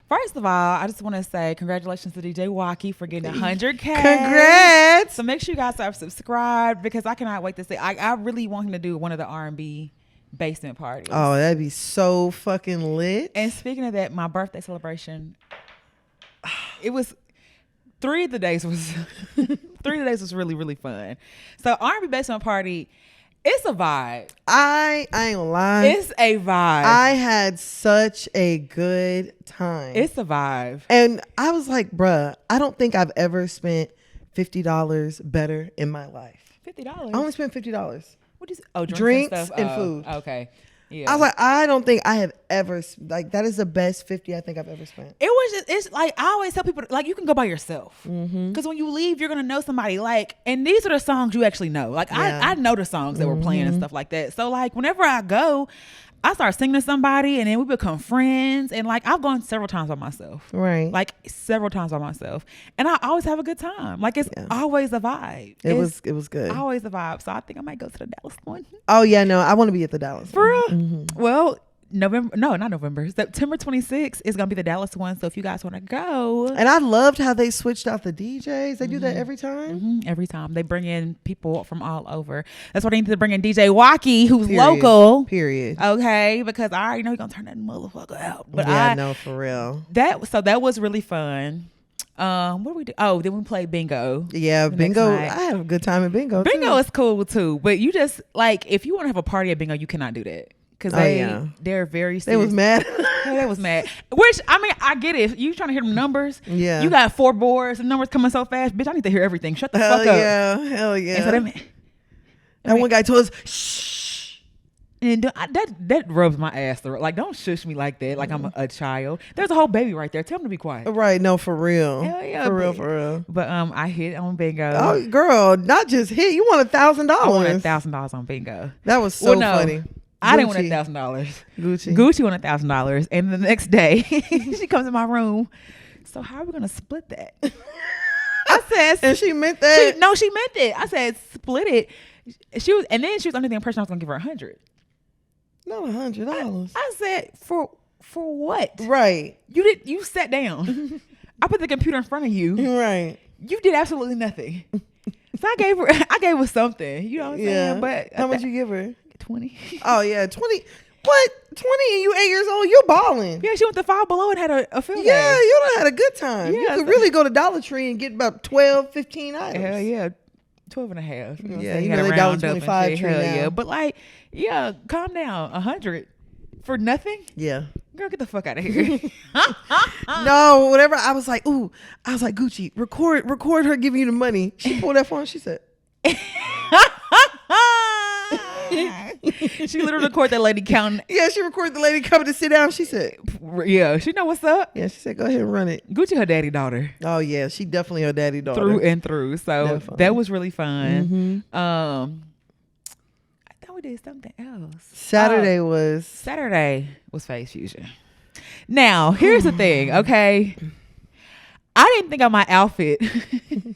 First of all, I just want to say congratulations to DJ Wacky for getting 100K. Congrats. So make sure you guys are subscribed because I cannot wait to see. I really want him to do one of the R&B basement parties. Oh, that'd be so fucking lit. And speaking of that, my birthday celebration, it was 3 of the days was really, really fun. So R&B basement party, it's a vibe. I ain't gonna lie. It's a vibe. I had such a good time. It's a vibe. And I was like, bruh, I don't think I've ever spent $50 better in my life. $50? I only spent $50. What is? Oh, drinks and, stuff? and food. Okay. Yeah. I was like, I don't think I have ever, like, that is the best 50 I think I've ever spent. It was just, it's like, I always tell people, like, you can go by yourself. Because when you leave, you're going to know somebody. Like, and these are the songs you actually know. Like, Yeah. I know the songs that were playing and stuff like that. So, like, whenever I go, I start singing to somebody and then we become friends. And, like, I've gone several times by myself. Right. Like, several times by myself. And I always have a good time. Like, it's always a vibe. It was good. Always a vibe. So, I think I might go to the Dallas one. Oh, yeah, no, I want to be at the Dallas For one. real? Mm-hmm. Well, not November. September 26th is going to be the Dallas one. So if you guys want to go. And I loved how they switched out the DJs. They do that every time. Every time. They bring in people from all over. That's why they need to bring in DJ Wacky, who's Period. local. Period. Okay. Because I already know he's going to turn that motherfucker out. But yeah, no, for real. That was really fun. What do we do? Oh, then we played bingo. Yeah, bingo. I had a good time at bingo. Bingo too. is cool too. But you just, like, if you want to have a party at bingo, you cannot do that. Because they're very serious. They was mad. They was mad. Which, I mean, I get it. If you trying to hear them numbers. Yeah. You got 4 boards. The numbers coming so fast. Bitch, I need to hear everything. Shut the fuck up. Hell yeah. And so that one guy told us, shh. And that rubs my ass. Like, don't shush me like that. Like I'm a child. There's a whole baby right there. Tell him to be quiet. Right. No, for real. Hell yeah. For real. But I hit on bingo. Oh, girl, not just hit. You won $1,000. I won $1,000 on bingo. That was so funny. I didn't win $1,000. Gucci won $1,000, and the next day she comes in my room. So how are we gonna split that? I said, and she meant that. She meant it. I said split it. She was under the impression I was gonna give her $100. Not $100. I said for what? Right. You sat down. I put the computer in front of you. Right. You did absolutely nothing. So I gave her something. You know what I'm saying? But how much you give her? 20. Oh yeah, 20. What? 20 and you 8 years old? You're balling. Yeah, she went to Five Below and had a field day. Yeah, you done had a good time. Yeah, you could really go to Dollar Tree and get about 12, 15 items. Hell yeah. 12 and a half. You know yeah, you know they $1.25 tree now. Yeah, but like, yeah, calm down. 100 for nothing. Yeah, girl, get the fuck out of here. No, whatever. I was like, Gucci, record her giving you the money. She pulled that phone. She said. She literally recorded that lady counting. Yeah, she recorded the lady coming to sit down. She said, yeah, she know what's up. Yeah, she said, go ahead and run it. Gucci her daddy daughter. Oh yeah, she definitely her daddy daughter. Through and through. So definitely. That was really fun. Mm-hmm. I thought we did something else. Saturday was Phase Fusion. Now, here's the thing, okay? I didn't think of my outfit. In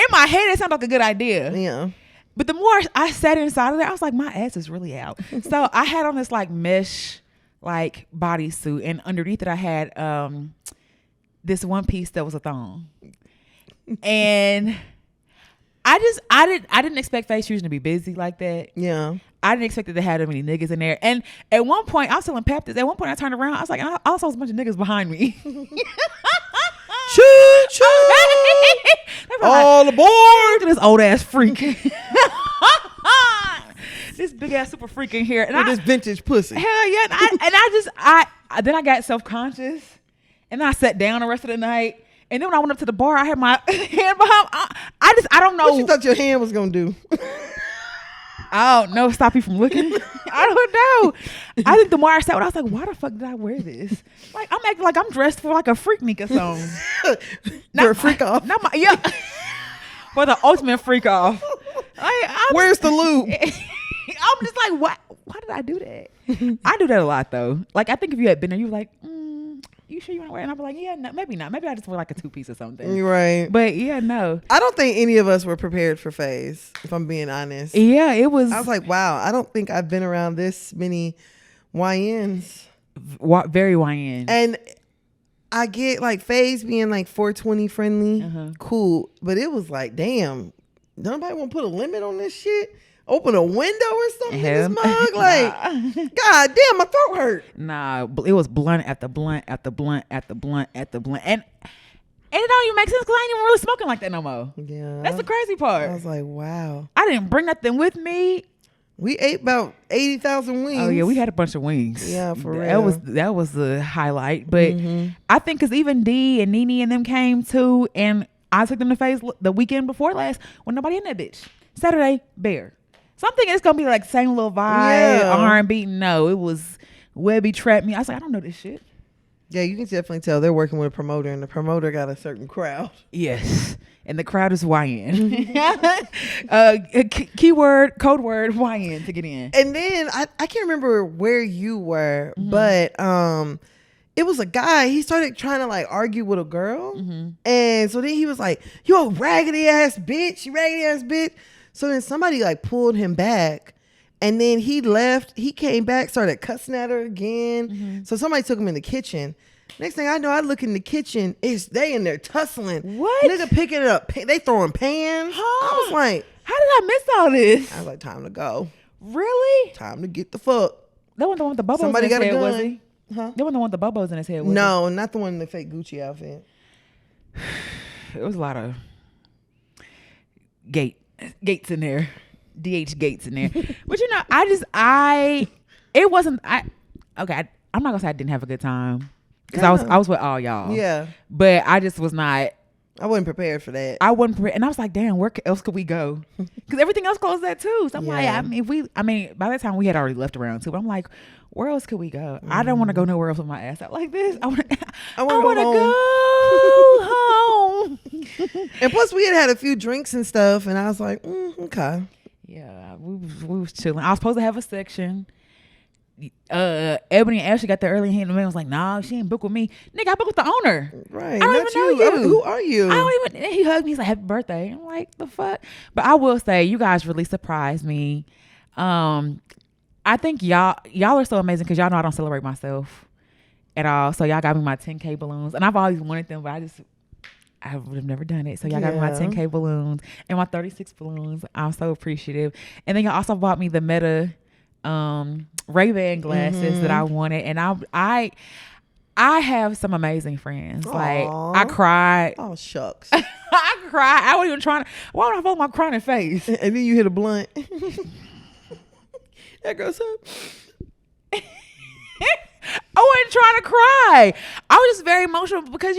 my head, it sounded like a good idea. Yeah. But the more I sat inside of there, I was like, my ass is really out. So I had on this like mesh like bodysuit, and underneath it I had this one piece that was a thong. And I didn't expect Phase Fusion to be busy like that. Yeah. I didn't expect it to have that many niggas in there. And at one point, I was telling Pap this. At one point, I turned around. I was like, I saw a bunch of niggas behind me. Choo choo! All aboard! Look at this old ass freak. This big ass super freak in here, and this vintage pussy. Hell yeah! Then I got self conscious, and then I sat down the rest of the night. And then when I went up to the bar, I had my hand behind. I don't know what you thought your hand was gonna do. I don't know. Stop you from looking. I don't know. I think the more I sat, I was like, why the fuck did I wear this? Like, I'm acting like I'm dressed for like a Freaknik or something. For a freak off. For the ultimate freak off. Where's the lube? I'm just like, why did I do that? I do that a lot though. Like, I think if you had been there, you were like, you sure you want to wear it? And I'd be like, yeah, no, maybe not. Maybe I just wear like a 2-piece or something. Right. But yeah, no. I don't think any of us were prepared for Phase, if I'm being honest. Yeah, it was. I was like, wow, I don't think I've been around this many YNs. Very YN. And I get like Faye's being like 420 friendly, cool, but it was like, damn, nobody want to put a limit on this shit. Open a window or something in this mug, like, god damn, my throat hurt. Nah, it was blunt after blunt after blunt after blunt after blunt, and it don't even make sense because I ain't even really smoking like that no more. Yeah, that's the crazy part. I was like, wow, I didn't bring nothing with me. We ate about 80,000 wings. Oh yeah, we had a bunch of wings. Yeah, for real. That was the highlight. But I think because even D and Nene and them came too, and I took them to Phase the weekend before last when nobody in that bitch. Saturday, Bear. So I'm thinking it's gonna be like same little vibe, R&B. No, it was Webby Trap Me. I was like, I don't know this shit. Yeah, you can definitely tell they're working with a promoter, and the promoter got a certain crowd. Yes, and the crowd is YN. Code word YN to get in. And then I can't remember where you were, but it was a guy. He started trying to like argue with a girl, and so then he was like, "You a raggedy ass bitch, you raggedy ass bitch." So then somebody like pulled him back, and then he left. He came back, started cussing at her again. So somebody took him in the kitchen. Next thing I know, I look in the kitchen. It's they in there tussling. What? Nigga picking it up. They throwing pans. I was like, how did I miss all this? I was like, time to go. Really? Time to get the fuck. That wasn't the one with the bubbles Somebody in his got a head, gun. was he? Huh? That wasn't the one with the bubbles in his head, was No, not the one in the fake Gucci outfit. It was a lot of gates in there. DH Gates in there. But you know, I'm not gonna say I didn't have a good time because I was with all y'all. Yeah. But I just was not. I wasn't prepared for that. I wasn't prepared, and I was like, damn, where else could we go? Because everything else closed at 2. So I'm like, I mean, by that time we had already left around 2. But I'm like, where else could we go? I don't want to go nowhere else with my ass out like this. I want to go home. And plus, we had a few drinks and stuff, and I was like, okay. Yeah, we was chilling. I was supposed to have a section. Ebony and Ashley got there early, and the man was like, "Nah, she ain't book with me, nigga. I booked with the owner. Right? I don't even know you. Who are you? I don't even." And he hugged me. He's like, "Happy birthday." I'm like, "The fuck?" But I will say, you guys really surprised me. I think y'all are so amazing because y'all know I don't celebrate myself at all. So y'all got me my 10K balloons, and I've always wanted them, but I would have never done it. So y'all got me my 10K balloons and my 36 balloons. I'm so appreciative. And then y'all also bought me the Meta Ray-Ban glasses that I wanted. And I have some amazing friends. Aww. Like I cried. Oh shucks. I cried. I wasn't even trying to. Why would I hold my crying face? And then you hit a blunt. That goes up. I wasn't trying to cry. I was just very emotional because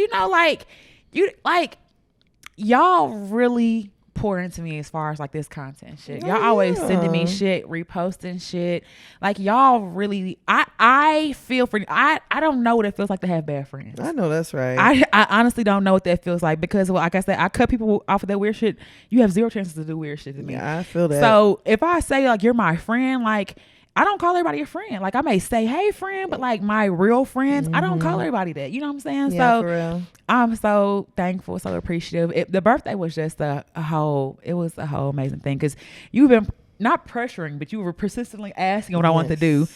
y'all really pour into me as far as like this content shit. Y'all always sending me shit, reposting shit. Like y'all really, I feel for. I don't know what it feels like to have bad friends. I know that's right. I honestly don't know what that feels like because, well, like I said, I cut people off of that weird shit. You have zero chances to do weird shit to me. Yeah, I feel that. So if I say like you're my friend, like I don't call everybody a friend. Like I may say, hey friend, but like my real friends, I don't call everybody that. You know what I'm saying? Yeah, so for real. I'm so thankful, so appreciative. The birthday was just a whole amazing thing because you've been not pressuring, but you were persistently asking what I wanted to do.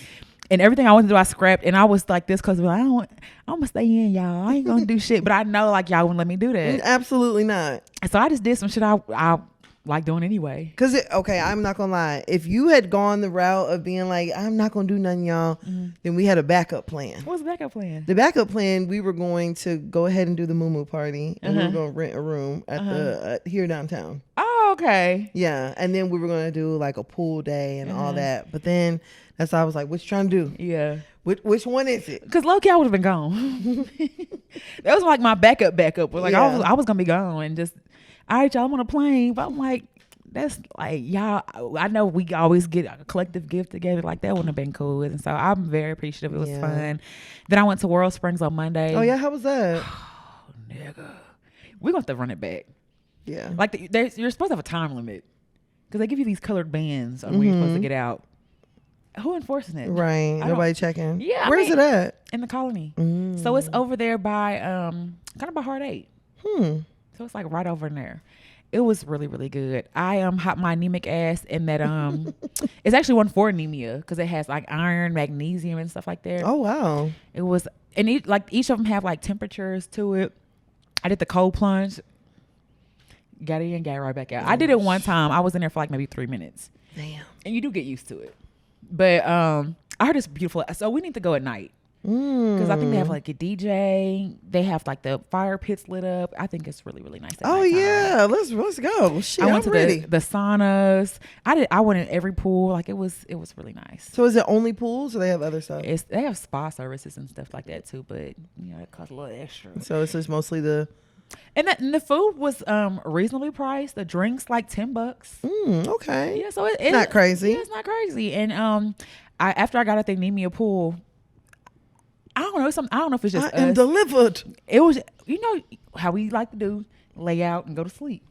And everything I wanted to do, I scrapped. And I was like this because I'm going to stay in, y'all. I ain't going to do shit. But I know like y'all wouldn't let me do that. Absolutely not. And so I just did some shit I like doing anyway. Because, I'm not going to lie. If you had gone the route of being like, I'm not going to do nothing, y'all, then we had a backup plan. What's the backup plan? The backup plan, we were going to go ahead and do the Moo party. And we were going to rent a room at here downtown. Oh, okay. Yeah. And then we were going to do like a pool day and all that. But then that's why I was like, what you trying to do? Yeah. Which one is it? Because low-key, I would have been gone. That was like my backup. Like I was going to be gone and just... All right, y'all, I'm on a plane. But I'm like, that's like, y'all, I know we always get a collective gift together. Like, that wouldn't have been cool. And so I'm very appreciative. It was fun. Then I went to World Springs on Monday. Oh, yeah? How was that? Oh, nigga. We're going to have to run it back. Yeah. Like, you're supposed to have a time limit. Because they give you these colored bands on when you're supposed to get out. Who enforcing it? Right. Nobody checking. Yeah. Where's it at? In the Colony. So it's over there by, kind of by Heart 8. So it's like right over in there. It was really, really good. I hot my anemic ass in that it's actually one for anemia because it has like iron, magnesium, and stuff like that. Oh wow. It was, and each of them have like temperatures to it. I did the cold plunge. Got in, got right back out. I did it one time. I was in there for like maybe 3 minutes. Damn. And you do get used to it. But I heard it's beautiful. So we need to go at night. Because I think they have like a DJ. They have like the fire pits lit up. I think it's really, really nice. Oh yeah, let's go. Shit, I went to ready. the saunas. I went in every pool. Like it was really nice. So is it only pools, or they have other stuff? They have spa services and stuff like that too. But it costs a little extra. So it's just mostly the. And the food was reasonably priced. The drinks like $10. Okay. Yeah, so it's not crazy. Yeah, it's not crazy. And after I got at the anemia pool, I don't know. I don't know if it's just I am delivered. It was, how we like to do, lay out and go to sleep,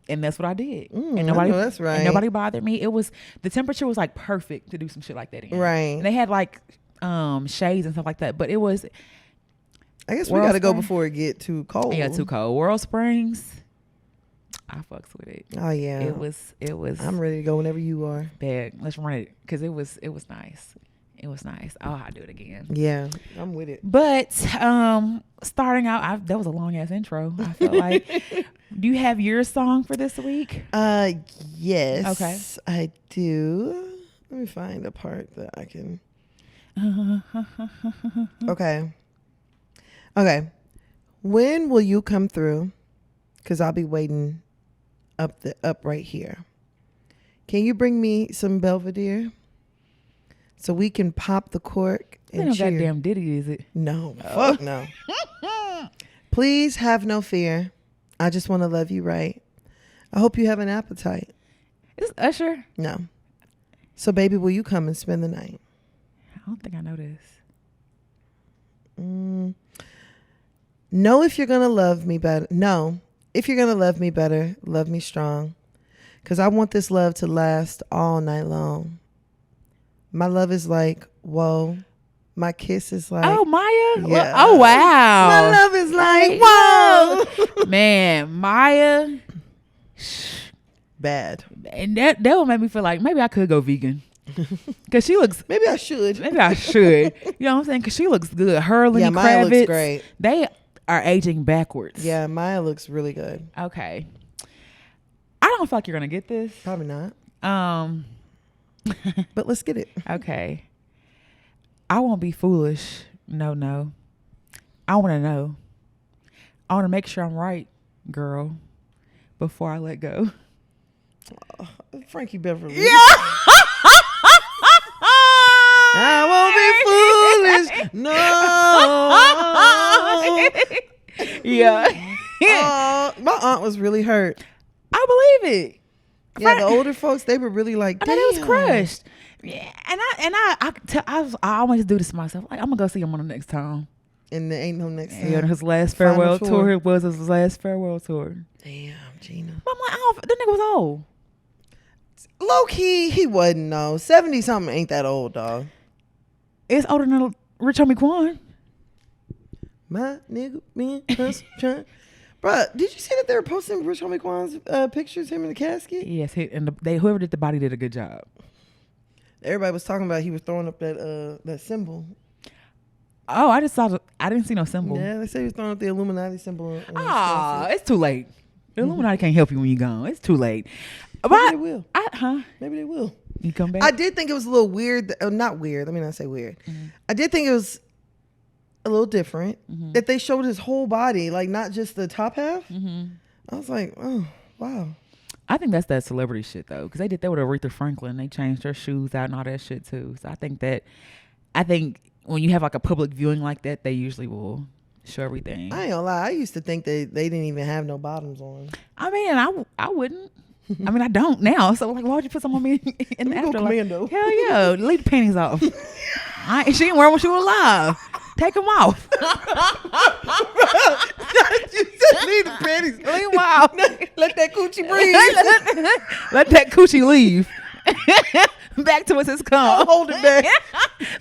and that's what I did. And nobody, I know that's right. And nobody bothered me. The temperature was like perfect to do some shit like that in. Right. And they had like shades and stuff like that, but it was. I guess we got to go before it get too cold. Yeah, too cold. World Springs, I fucks with it. Oh yeah, it was. I'm ready to go whenever you are. Bad. Let's run it because it was nice. It was nice. I'll do it again. Yeah, I'm with it. But starting out, that was a long ass intro. I felt like. Do you have your song for this week? Yes. Okay. I do. Let me find a part that I can. Okay. When will you come through? Because I'll be waiting up right here. Can you bring me some Belvedere so we can pop the cork and no cheer? goddamn Diddy, is it? No, fuck no. Please have no fear. I just want to love you right. I hope you have an appetite. Is this Usher? No. So baby, will you come and spend the night? I don't think I know this. Know if you're going to love me better. No. If you're going to love me better, love me strong. Because I want this love to last all night long. My love is like, whoa. My kiss is like. Oh, Maya? Yeah. Oh, wow. My love is like, whoa. Man, Maya. Bad. And that will make me feel like maybe I could go vegan. Because she looks. Maybe I should. Maybe I should. You know what I'm saying? Because she looks good. Her and yeah, Kravitz. Maya looks great. They are aging backwards. Yeah, Maya looks really good. Okay. I don't feel like you're going to get this. Probably not. But let's get it. Okay. I won't be foolish. No. I want to know. I want to make sure I'm right, girl, before I let go. Frankie Beverly. Yeah. I won't be foolish. No. Yeah. My aunt was really hurt. I believe it. Yeah, the older folks, they were really like, damn. I mean, it was crushed. Yeah, and I always do this to myself. Like, I'm gonna go see him on the next time. And there ain't no next time. Yeah, his last farewell tour. It was his last farewell tour. Damn, Gina. But I'm like, that nigga was old. Low key, he wasn't. No, 70 something ain't that old, dog. It's older than Rich Homie Quan. My nigga, me, us, trying. Bruh, did you see that they were posting Rich Homie Quan's pictures, him in the casket? Yes, whoever did the body did a good job. Everybody was talking about he was throwing up that symbol. Oh, I just saw. I didn't see no symbol. Yeah, they say he was throwing up the Illuminati symbol. It's too late. The Illuminati can't help you when you're gone. It's too late. Maybe they will. Maybe they will. You come back? I did think it was a little weird. Not weird. Let me not say weird. Mm-hmm. I did think it was a little different that they showed his whole body, like not just the top half. Mm-hmm. I was like, oh, wow. I think that's that celebrity shit though, because they did that with Aretha Franklin. They changed her shoes out and all that shit too. So I think when you have like a public viewing like that, they usually will show everything. I ain't gonna lie. I used to think they didn't even have no bottoms on. I mean, I wouldn't. I mean, I don't now. So like, why would you put some on me in the afterlife? Commando. Hell yeah, leave the panties off. She didn't wear them when she was alive. Take them off. You said leave the panties. Leave them off. Let that coochie breathe. Let that coochie leave. Back to its come. Hold it back.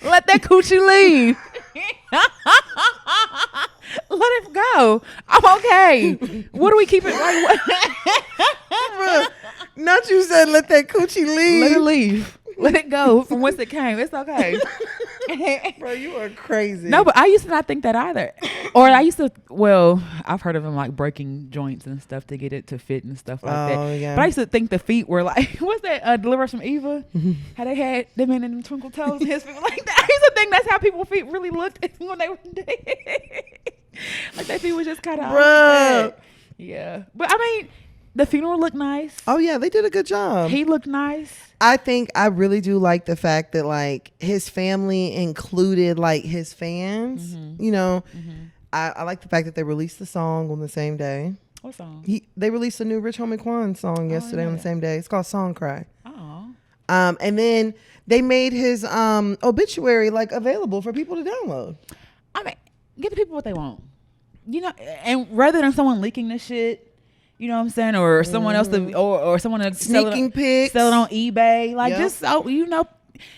Let that coochie leave. Let it go. I'm okay. What do we keep it like? Not you said let that coochie leave. Let it leave. Let it go from whence it came. It's okay. Bro, you are crazy. No, but I used to not think that either. Or I used to, well, I've heard of them like breaking joints and stuff to get it to fit and stuff like that. Yeah. But I used to think the feet were like, what's that, Deliver Us from Eva? How they had them in them twinkle toes and his feet like that. I used to think that's how people's feet really looked when they were dead. Like their feet was just kind of Bro. Yeah. But I mean, the funeral looked nice. Oh yeah, they did a good job. He looked nice. I really do like the fact that like his family included like his fans. You know, I like the fact that they released the song on the same day. What song? They released a new Rich Homie Quan song yesterday on the same day. It's called Song Cry. Oh. And then they made his obituary like available for people to download. I mean, give the people what they want. You know, and rather than someone leaking this shit, you know what I'm saying, or someone else to, or someone to Sneaking pics, sell it on eBay, like just so you know,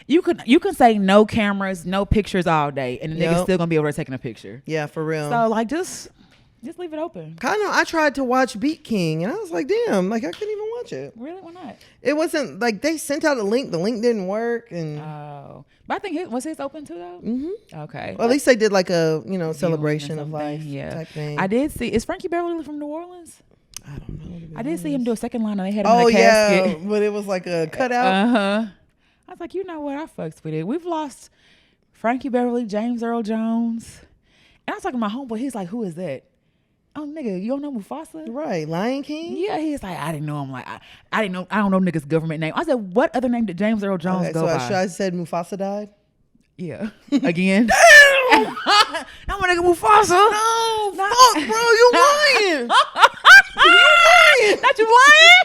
you can say no cameras, no pictures all day, and the nigga's still gonna be over there taking a picture. Yeah, for real. So like just leave it open. I tried to watch Beat King, and I was like, damn, like I couldn't even watch it. Really? Why not? It wasn't like they sent out a link. The link didn't work, and but I think was his open too though. Okay. Well, at least they did like a celebration of life type thing. I did see. Is Frankie Beverly from New Orleans? I don't know. I did see him do a second line, and they had him in a casket. Yeah, but it was like a cutout. I was like, you know what? I fucks with it. We've lost Frankie Beverly, James Earl Jones, and I was talking to my homeboy. He's like, who is that? Oh, nigga, you don't know Mufasa? Right, Lion King? Yeah, he's like, I didn't know him. Like, I didn't know. I don't know niggas' government name. I said, what other name did James Earl Jones go by? So I said Mufasa died? Yeah. Again. Damn! I'm a nigga Mufasa. No, fuck, bro, you lying. You lying. Not you lying?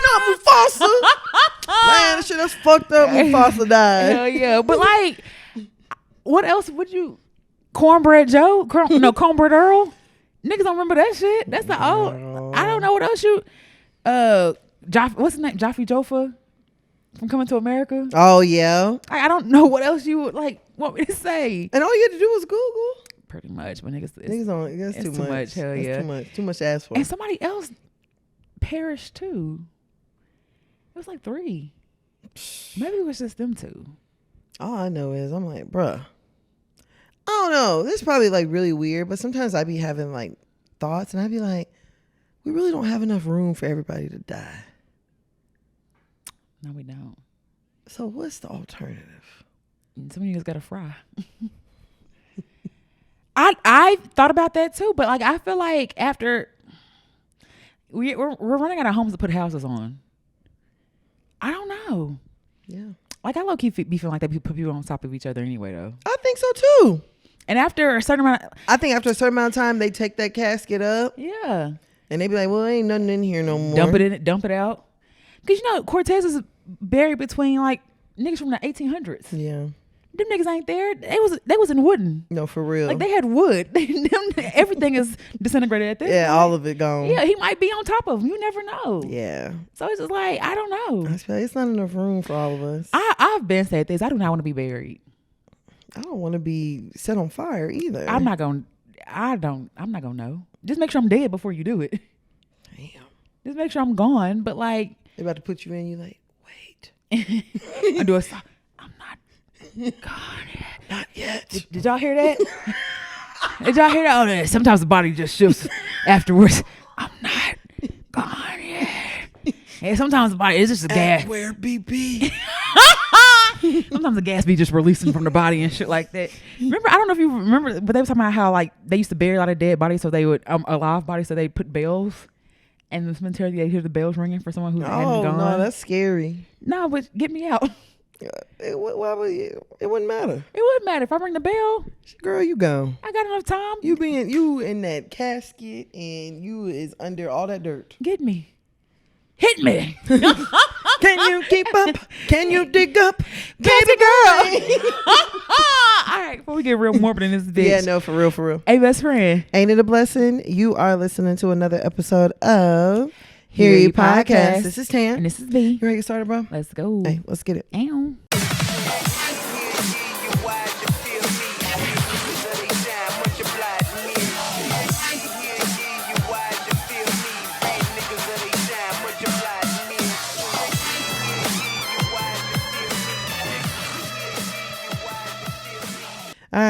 Not Mufasa. Man, this shit that's fucked up. Mufasa died. Hell yeah. But like, what else would you... Cornbread Joe? Cornbread Earl? Niggas don't remember that shit. That's the old... I don't know what else you... what's his name? Jaffe Joffa from Coming to America? Oh, yeah. I don't know what else you would like want me to say. And all you had to do was Google. Pretty much. But niggas don't... That's too much. Hell that's yeah. too much. Too much to ask for. And somebody else perished too. It was like 3. Maybe it was just them 2. All I know is I'm like, bruh. I don't know. This is probably like really weird, but sometimes I be having like thoughts and I be like, we really don't have enough room for everybody to die. No, we don't. So what's the alternative? Some of you guys gotta fry. I thought about that too, but like I feel like after we're running out of homes to put houses on. I don't know. Yeah. Like I low key be feeling like they put people on top of each other anyway though. I think so too. And after a certain amount I think after a certain amount of time they take that casket up. Yeah. And they be like, well, ain't nothing in here no more. Dump it out. Cause you know, Cortez is buried between like niggas from the 1800s. Yeah. Them niggas ain't there. They was in wooden. No, for real. Like they had wood. Everything is disintegrated at this point. all of it gone. Yeah, he might be on top of him. You never know. Yeah. So it's just like, I don't know. I feel like it's not enough room for all of us. I've been said this. I do not want to be buried. I don't want to be set on fire either. I'm not gonna know. Just make sure I'm dead before you do it. Damn. Just make sure I'm gone. But like, they about to put you in. You like, wait. I do I'm not gone yet. Not yet. Did y'all hear that? Did y'all hear that? Oh, sometimes the body just shifts afterwards. I'm not gone yet. And sometimes the body is just a gas. Where BP? Sometimes the gas be just releasing from the body and shit like that. Remember, I don't know if you remember, but they were talking about how like they used to bury a lot of dead bodies, so they would alive bodies, so they put bells. And the cemetery, they hear the bells ringing for someone who hadn't gone. No, that's scary. No, but get me out. It wouldn't matter. It wouldn't matter if I ring the bell. Girl, you gone. I got enough time. You in that casket and you is under all that dirt. Get me. Hit me. Can you keep up? Can you dig up? Baby girl. All right, before we get real morbid in this bitch. Yeah, no, for real. Hey, best friend. Ain't it a blessing? You are listening to another episode of Hear You Podcast. This is Tam. And this is B. You ready to get started, bro? Let's go. Hey, let's get it. Ow.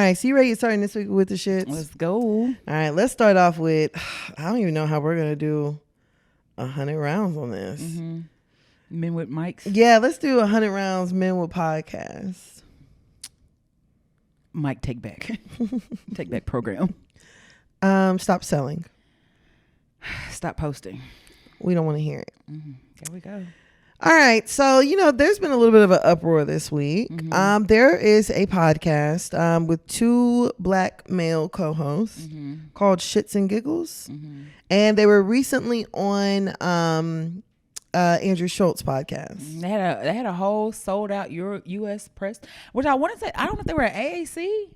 right, so you ready to start this week with the shits? Let's go. All right, let's start off with, I don't even know how we're going to do 100 rounds on this. Mm-hmm. Men with mics? Yeah, let's do 100 rounds, men with podcasts. Mic take back. Take back program. Stop selling. Stop posting. We don't want to hear it. Mm-hmm. There we go. All right. So, there's been a little bit of an uproar this week. Mm-hmm. There is a podcast with 2 black male co-hosts called ShxtsnGigs. Mm-hmm. And they were recently on Andrew Schulz podcast. They had a whole sold out U.S. press, which I want to say, I don't know if they were at AAC.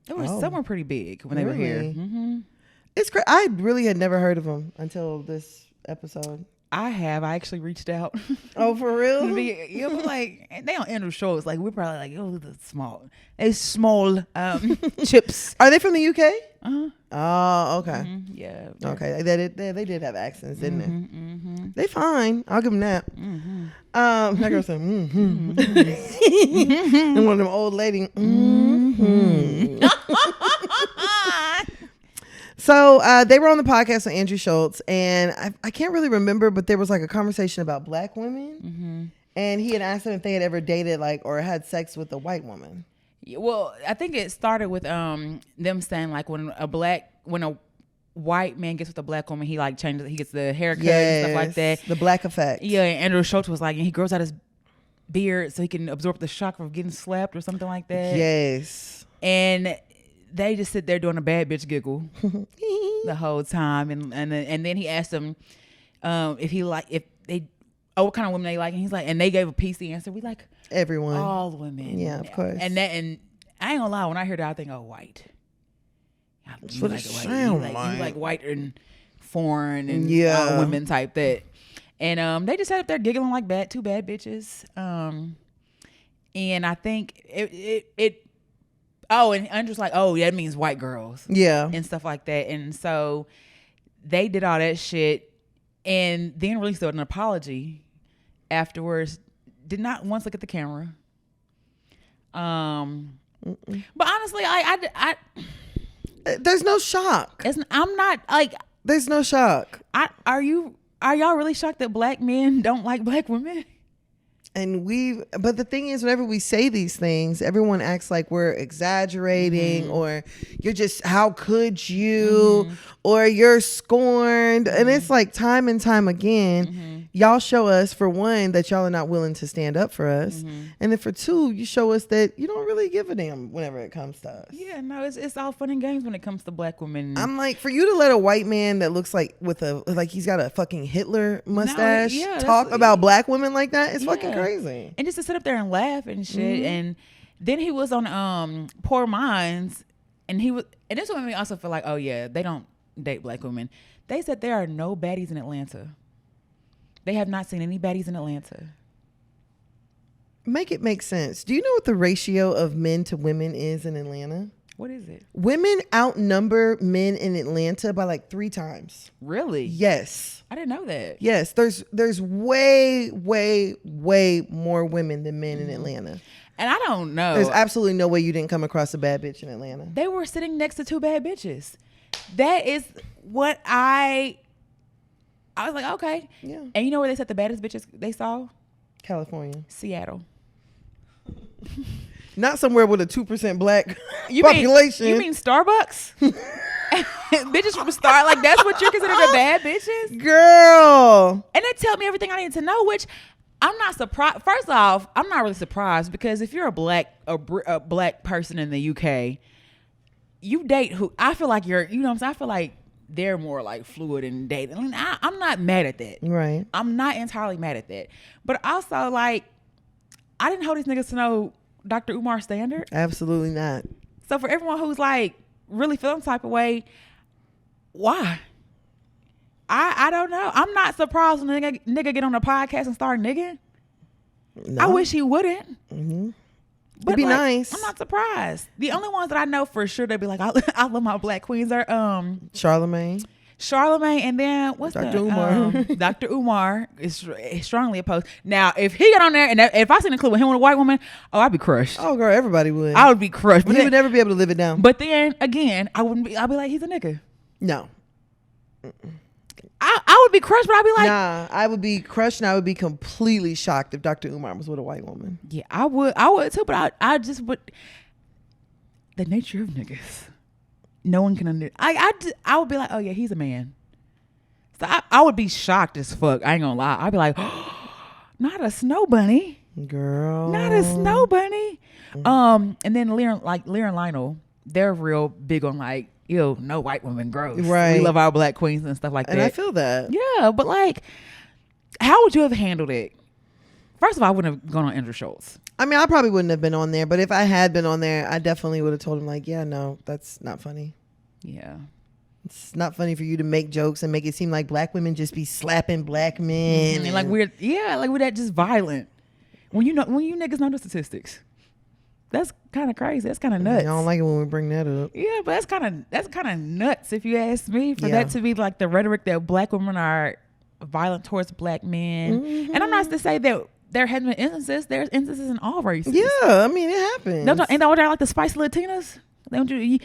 They were somewhere pretty big when they were here. Mm-hmm. It's great. I really had never heard of them until this episode. I actually reached out. Oh, for real? Like they on Andrew Schulz. Like we're probably like, oh, the small chips. Are they from the UK? Uh-huh. Oh, okay. Mm-hmm. Yeah. Okay. They did have accents, didn't they? Mm-hmm. They fine. I'll give them that. Mm-hmm. That girl said, and one of them old lady. So they were on the podcast with Andrew Schulz, and I can't really remember, but there was like a conversation about black women, and he had asked them if they had ever dated or had sex with a white woman. Well, I think it started with them saying like when a white man gets with a black woman, he like changes, he gets the haircut and stuff like that. The black effect. Yeah, and Andrew Schulz was like, and he grows out his beard so he can absorb the shock of getting slapped or something like that. Yes. And they just sit there doing a bad bitch giggle the whole time, and then he asked them what kind of women they like, and he's like, and they gave a PC answer. We like everyone, all women. Yeah, of course. And I ain't gonna lie, when I heard that, I think, oh, white. That's what it sounds like. You like white and foreign and yeah, women type that. And they just sat up there giggling like two bad bitches. And I think it. Oh, and Andrew's like, oh, yeah, that means white girls. Yeah. And stuff like that. And so they did all that shit and then released an apology afterwards. Did not once look at the camera. But honestly, I there's no shock. I'm not like. There's no shock. Are y'all really shocked that black men don't like black women? And but the thing is, whenever we say these things, everyone acts like we're exaggerating or you're just, how could you, or you're scorned. And it's like time and time again, y'all show us, for one, that y'all are not willing to stand up for us. And then for 2, you show us that you don't really give a damn whenever it comes to us. Yeah, no, it's all fun and games when it comes to black women. I'm like, for you to let a white man that looks like he's got a fucking Hitler mustache talk about black women like that, it's fucking crazy. And just to sit up there and laugh and shit. And then he was on Poor Minds, and this one made me also feel like, oh yeah, they don't date black women. They said there are no baddies in Atlanta. They have not seen any baddies in Atlanta. Make it make sense. Do you know what the ratio of men to women is in Atlanta? What is it? Women outnumber men in Atlanta by like 3 times. Really? Yes. I didn't know that. Yes. There's way, way, way more women than men in Atlanta. And I don't know. There's absolutely no way you didn't come across a bad bitch in Atlanta. They were sitting next to 2 bad bitches. That is what I was like, okay. Yeah. And you know where they said the baddest bitches they saw? California. Seattle. Not somewhere with a 2% black population. You mean Starbucks? Bitches from Star, like that's what you're considered the bad bitches? Girl. And they tell me everything I need to know, which I'm not surprised. First off, I'm not really surprised because if you're a black person in the UK, you date who I feel like you're, you know what I'm saying? I feel like they're more like fluid in dating. I mean, I'm not mad at that. Right. I'm not entirely mad at that. But also, like, I didn't hold these niggas to know Dr. Umar standard. Absolutely not. So for everyone who's like really feeling type of way, why? I don't know. I'm not surprised when a nigga get on a podcast and start nigging. No. I wish he wouldn't. Mm-hmm. But it'd be nice. I'm not surprised. The only ones that I know for sure they'd be like, I love my black queens are Charlemagne. Charlamagne, and then what's Dr. Umar. Dr. Umar is strongly opposed. Now, if he got on there and if I seen a clip with him with a white woman, I'd be crushed. Oh, girl, everybody would. I would be crushed. But he would never be able to live it down. But then again, I'd be like, he's a nigga. No. I would be crushed, but I'd be like, nah, I would be crushed and I would be completely shocked if Dr. Umar was with a white woman. yeah, I would too, but I just would. The nature of niggas, no one can understand. I would be like, oh yeah, he's a man. So I would be shocked as fuck. I ain't gonna lie. I'd be like, oh, not a snow bunny, girl, not a snow bunny. And then Lear and Lionel, they're real big on like, ew, no white women gross. Right. We love our black queens and stuff like that. And I feel that. Yeah, but like, how would you have handled it? First of all, I wouldn't have gone on Andrew Schulz. I mean, I probably wouldn't have been on there, but if I had been on there, I definitely would have told him like, yeah, no, that's not funny. Yeah. It's not funny for you to make jokes and make it seem like black women just be slapping black men. And like we're that just violent. When you niggas know the statistics. That's kind of crazy. That's kind of nuts. I don't like it when we bring that up. Yeah, but that's kind of nuts if you ask me, for that to be like the rhetoric that black women are violent towards black men. Mm-hmm. And I'm not to say that there has been instances. There's instances in all races. Yeah, I mean, it happens. Ain't that what they're like, the spicy Latinas? Don't you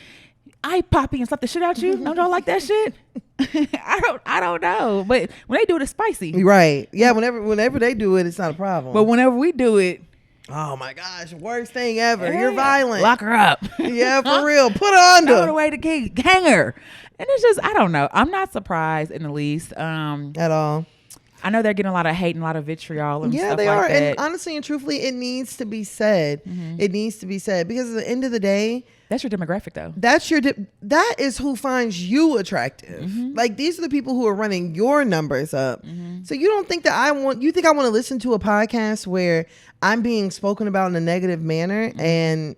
eye poppy and slap the shit out you? Don't y'all like that shit? I don't know. But when they do it, it's spicy. Right. Yeah, whenever they do it, it's not a problem. But whenever we do it, oh my gosh, worst thing ever. You're violent. Lock her up. Yeah, for real. Put her under. Throw her away the hang her. And it's just, I don't know. I'm not surprised in the least. At all. I know they're getting a lot of hate and a lot of vitriol and stuff like that. Yeah, they are. And honestly and truthfully, it needs to be said. Mm-hmm. It needs to be said because at the end of the day, that's your demographic though. That is who finds you attractive. Mm-hmm. Like these are the people who are running your numbers up. Mm-hmm. So you don't think that you think I want to listen to a podcast where I'm being spoken about in a negative manner mm-hmm. and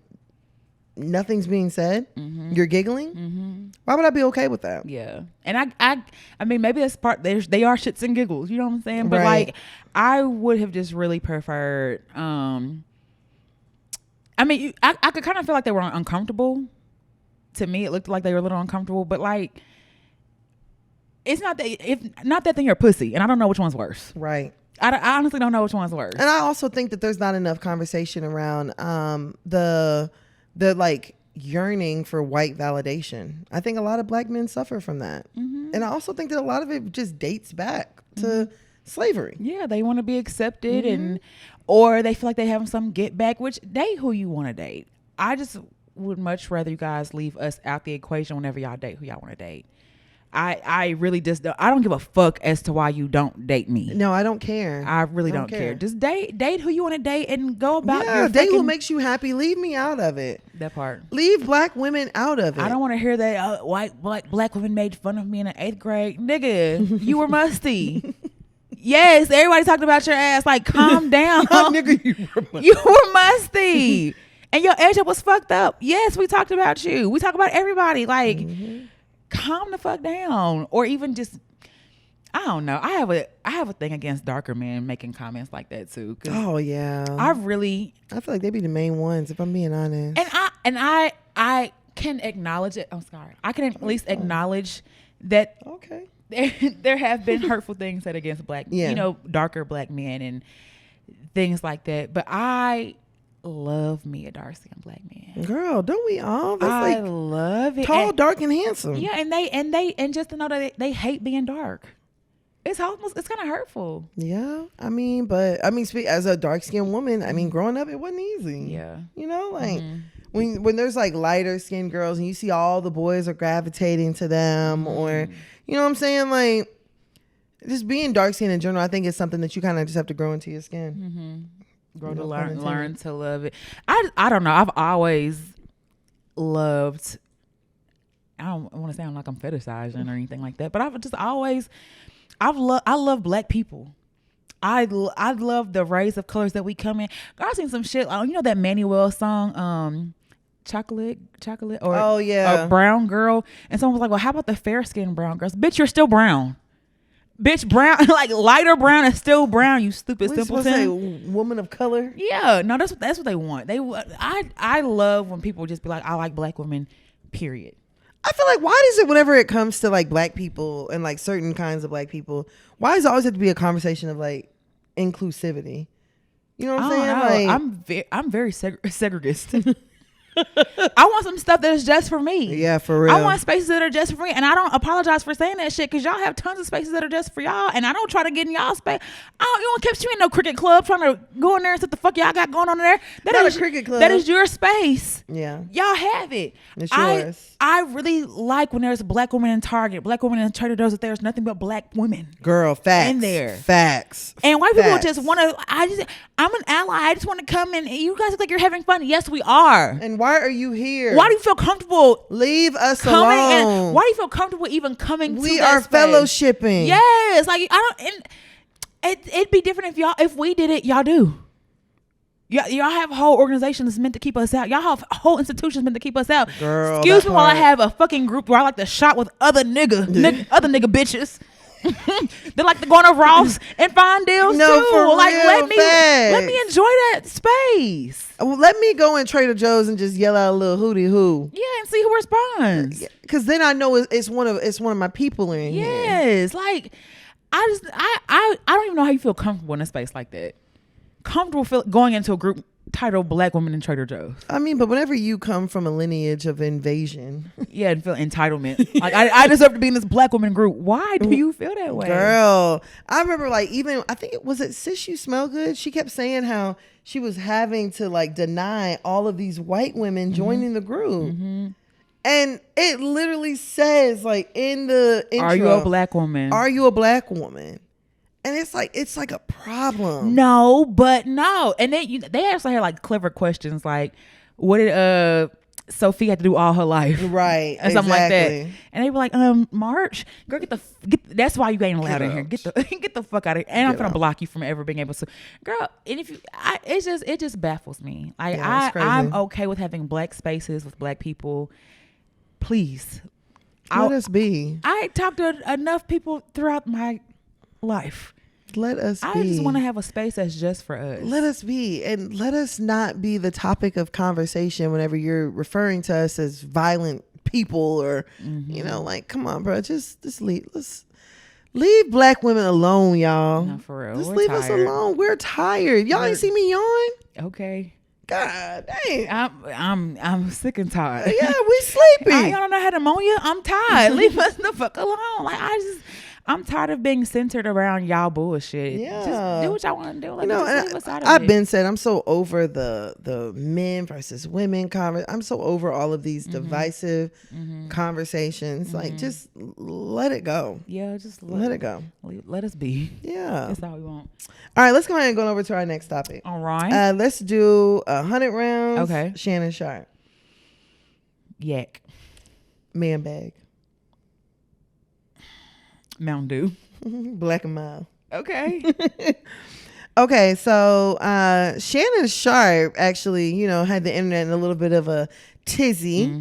nothing's being said? Mm-hmm. You're giggling? Mm-hmm. Why would I be okay with that? Yeah. And I mean, maybe that's part, they are shits and giggles, you know what I'm saying? But like, I would have just really preferred, I mean, I could kind of feel like they were uncomfortable. To me, it looked like they were a little uncomfortable, but like, it's not that, if not that, then you're a pussy, and I don't know which one's worse. Right. I honestly don't know which one's worse. And I also think that there's not enough conversation around the like yearning for white validation. I think a lot of black men suffer from that. Mm-hmm. And I also think that a lot of it just dates back to mm-hmm. slavery. Yeah, they want to be accepted mm-hmm. or they feel like they have some get back, which date who you want to date. I just would much rather you guys leave us out the equation whenever y'all date who y'all want to date. I really just I don't give a fuck as to why you don't date me. No, I don't care. I really don't care. Just date who you want to date and go about your date who makes you happy. Leave me out of it. That part. Leave black women out of it. I don't want to hear that black women made fun of me in the 8th grade. Nigga, you were musty. Yes, everybody talked about your ass. Like, calm down. Nigga, you were musty. You were musty. And your edge up was fucked up. Yes, we talked about you. We talk about everybody. Like, mm-hmm. calm the fuck down. Or even just, I don't know. I have a thing against darker men making comments like that too. Oh yeah. I feel like they be the main ones, if I'm being honest. And I can acknowledge it. I'm sorry. I can at least acknowledge that. Okay. There have been hurtful things said against black, darker black men and things like that. But I love me a dark-skinned black man. Girl, don't we all? I love it. Tall, dark, and handsome. Yeah, and just to know that they hate being dark. It's almost, it's kind of hurtful. Yeah, as a dark-skinned woman, I mean, growing up, it wasn't easy. Yeah. You know, like mm-hmm. when there's like lighter-skinned girls and you see all the boys are gravitating to them mm-hmm. or, you know what I'm saying? Like, just being dark-skinned in general, I think is something that you kind of just have to grow into your skin. Mm-hmm. Grow to learn to love it. I don't know. I've always loved, I don't want to sound like I'm fetishizing or anything like that, but I love black people. I love the rays of colors that we come in. I've seen some shit. You know that Manuel song, chocolate or oh yeah, a brown girl, and someone was like, well, how about the fair skinned brown girls? Bitch, you're still brown. Bitch, brown, like lighter brown is still brown, you stupid simpleton. Say woman of color? Yeah, no, that's what they want. I love when people just be like, I like black women, period. I feel like, why does it, whenever it comes to like black people and like certain kinds of black people, why does it always have to be a conversation of like inclusivity? You know what I'm saying? Like, I'm very segregist. I want some stuff that is just for me. Yeah, for real. I want spaces that are just for me, and I don't apologize for saying that shit because y'all have tons of spaces that are just for y'all, and I don't try to get in y'all space. You don't catch me in no cricket club trying to go in there and see what the fuck y'all got going on in there. Not a cricket club. That is your space. Yeah, y'all have it. It's yours. I really like when there's black women in Target, black women in Trader Joe's. That there's nothing but black women. Girl, facts in there. Facts. And white people just want to. I'm an ally. I just want to come in. You guys look like you're having fun. Yes, we are. And why are you here? Why do you feel comfortable? Leave us alone. Why do you feel comfortable even coming? We are fellowshipping. Yes, like I don't. And it'd be different if we did it. Y'all do. Y'all have whole organizations meant to keep us out. Y'all have whole institutions meant to keep us out. Girl, excuse me while I have a fucking group where I like to shop with other nigga bitches. They like to go on a Ross and find deals too. For like real, let me enjoy that space. Well, let me go in Trader Joe's and just yell out a little hootie hoo. Yeah, and see who responds. Because then I know it's one of my people in here. Yes, like I don't even know how you feel comfortable in a space like that. Comfortable going into a group titled Black Women in Trader Joe's. I mean, but whenever you come from a lineage of invasion, yeah, and feel entitlement. Like I deserve to be in this black woman group. Why do you feel that way, girl? I remember like even I think it was Sis You Smell Good. She kept saying how she was having to like deny all of these white women joining the group. Mm-hmm. And it literally says like in the intro, "Are you a black woman? Are you a black woman?" And it's like a problem. No, but no. And they actually had like clever questions like, what did Sophie have to do all her life? Right. And something like that. And they were like, March, girl, get that's why you ain't allowed in here. Get the fuck out of here. And I'm gonna block you from ever being able to. Girl, and if you it just baffles me. Like I'm okay with having black spaces with black people. Please. Let us be. I talked to enough people throughout my life. Let us be. I just want to have a space that's just for us. Let us be. And let us not be the topic of conversation whenever you're referring to us as violent people or, you know, like, come on, bro. Just leave. Let's leave black women alone, y'all. No, for real. Just leave us alone. We're tired. Y'all ain't see me yawn? Okay. God dang. I'm sick and tired. Yeah, we sleepy. Y'all don't know how to pneumonia? I'm tired. Leave us the fuck alone. Like I'm tired of being centered around y'all bullshit. Yeah. Just do what y'all want to do. Like, you know, I've been said I'm so over the men versus women I'm so over all of these divisive conversations. Like, just let it go. Yeah, just let it go. Let us be. Yeah. That's all we want. All right, let's go ahead and go over to our next topic. All right. Let's do 100 rounds. Okay. Shannon Sharpe. Yak. Man bag. Mountain Dew. Black and mild. Okay. Okay, so Shannon Sharpe actually, you know, had the internet in a little bit of a tizzy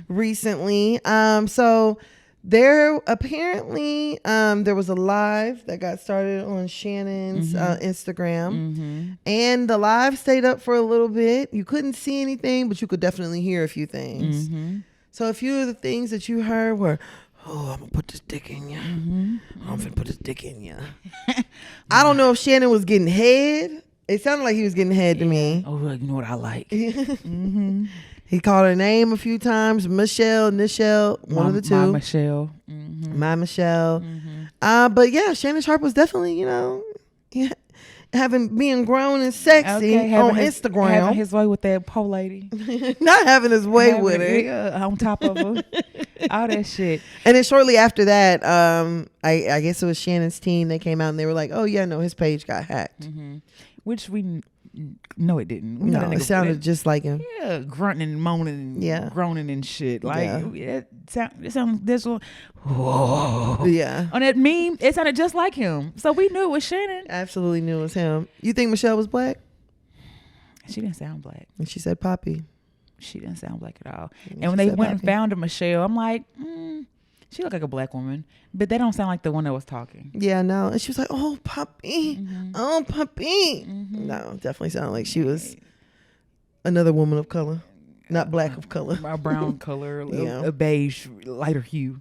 recently. So there apparently there was a live that got started on Shannon's Instagram, and the live stayed up for a little bit. You couldn't see anything, but you could definitely hear a few things. So a few of the things that you heard were, "Oh, I'm gonna put this dick in you. I'm finna put this dick in you." I don't know if Shannon was getting head. It sounded like he was getting head to me. Oh, you know what I like. He called her name a few times. Michelle, one of the two. My Michelle. My Michelle. But yeah, Shannon Sharpe was definitely, you know, being grown and sexy on Instagram. Having his way with that pole lady. Not having his way with her. On top of her. All that shit. And then shortly after that, I guess it was Shannon's team. They came out and they were like, "Oh yeah, no, his page got hacked." Which we no, it didn't. No, it sounded just like him. Yeah, grunting and moaning and groaning and shit. Like it sounded this one. Whoa. Yeah. On that meme, it sounded just like him. So we knew it was Shannon. Absolutely knew it was him. You think Michelle was black? She didn't sound black. And she said Poppy. She didn't sound black at all. And when they went and found a Michelle, I'm like, she looked like a black woman, but they don't sound like the one that was talking. Yeah, no. And she was like, "Oh, Poppy. Oh, Poppy." No, definitely sounded like she was another woman of color. Not black of color. A brown color, Yeah. a beige, lighter hue.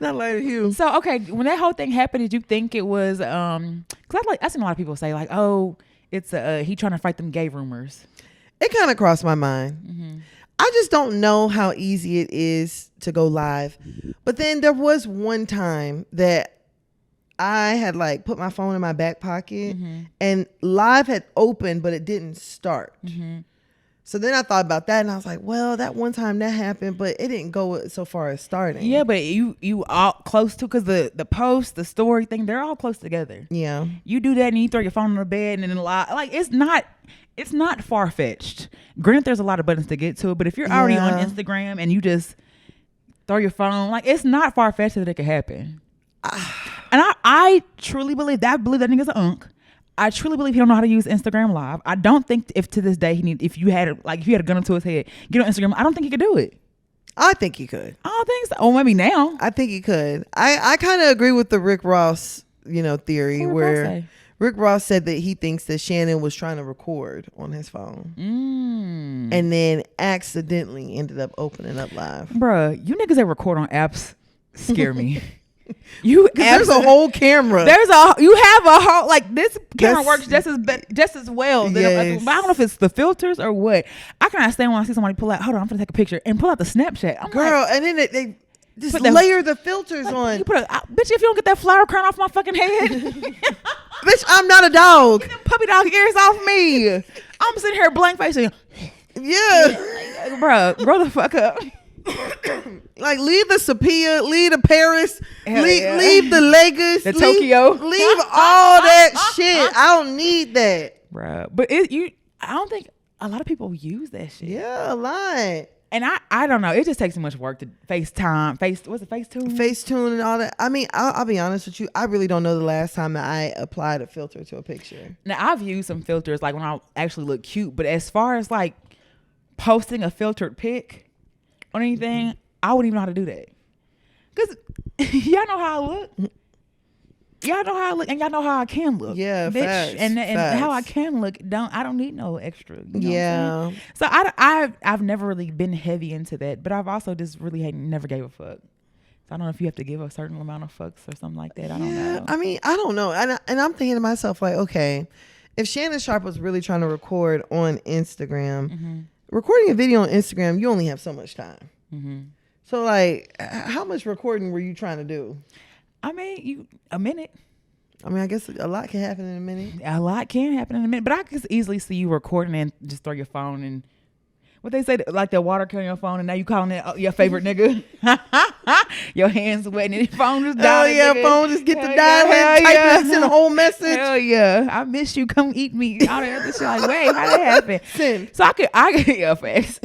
Not lighter hue. So okay, when that whole thing happened, did you think it was because I seen a lot of people say like, oh, it's he trying to fight them gay rumors. It kind of crossed my mind. Mm-hmm. I just don't know how easy it is to go live. But then there was one time that I had like put my phone in my back pocket and live had opened, but it didn't start. So then I thought about that and I was like, well, that one time that happened, but it didn't go so far as starting. Yeah, but you all close to, because the post, the story thing, they're all close together. Yeah. You do that and you throw your phone on the bed and then live. Like it's not far fetched. Granted, there's a lot of buttons to get to it, but if you're already on Instagram and you just throw your phone, like it's not far fetched that it could happen. And I truly believe that. I believe that nigga's an unk. I truly believe he don't know how to use Instagram Live. I don't think if to this day if you had a gun up to his head, get on Instagram, I don't think he could do it. I think he could. I don't think so. Oh, maybe now. I think he could. I kind of agree with the Rick Ross, theory where Rick Ross said that he thinks that Shannon was trying to record on his phone and then accidentally ended up opening up live. Bruh, you niggas that record on apps scare me. There's a whole camera. You have a whole, like, this camera works just as well. Yes. I don't know if it's the filters or what. I cannot stand when I see somebody pull out, hold on, I'm gonna take a picture and pull out the Snapchat. I'm girl, like, and then they just layer the filters on. You bitch, if you don't get that flower crown off my fucking head. Bitch, I'm not a dog. Get them puppy dog ears off me. I'm sitting here blank facing. Yeah. Bruh, grow the fuck up. Like, leave the Sophia, leave the Paris, leave the Lagos, the Tokyo, leave all that shit. I don't need that, bruh. But I don't think a lot of people use that shit. Yeah, a lot. And I don't know. It just takes too much work to FaceTime. What's it, Facetune? Facetune and all that. I mean, I'll be honest with you. I really don't know the last time that I applied a filter to a picture. Now, I've used some filters like when I actually look cute. But as far as like posting a filtered pic on anything, I wouldn't even know how to do that. Because y'all know how I look. Y'all know how I look, and y'all know how I can look. Yeah, bitch. facts, And facts. how I can look, I don't need no extra. You know Yeah. what I'm saying? So I've never really been heavy into that, but I've also just really never gave a fuck. So I don't know if you have to give a certain amount of fucks or something like that. I don't know. I mean, I don't know. And I'm thinking to myself, like, okay, if Shannon Sharpe was really trying to record on Instagram, recording a video on Instagram, you only have so much time. So, like, how much recording were you trying to do? I mean, a minute. I mean, I guess a lot can happen in a minute. A lot can happen in a minute, but I could easily see you recording and just throw your phone and what they say, like the water killing your phone, and now you calling it your favorite nigga. Your hands wet and your phone just died. Oh yeah, nigga. phone just get Hell to dialing, typing in the whole message. Hell yeah, I miss you. Come eat me. All that other shit. Like, wait, how that happen? Send. So I could yeah, facts.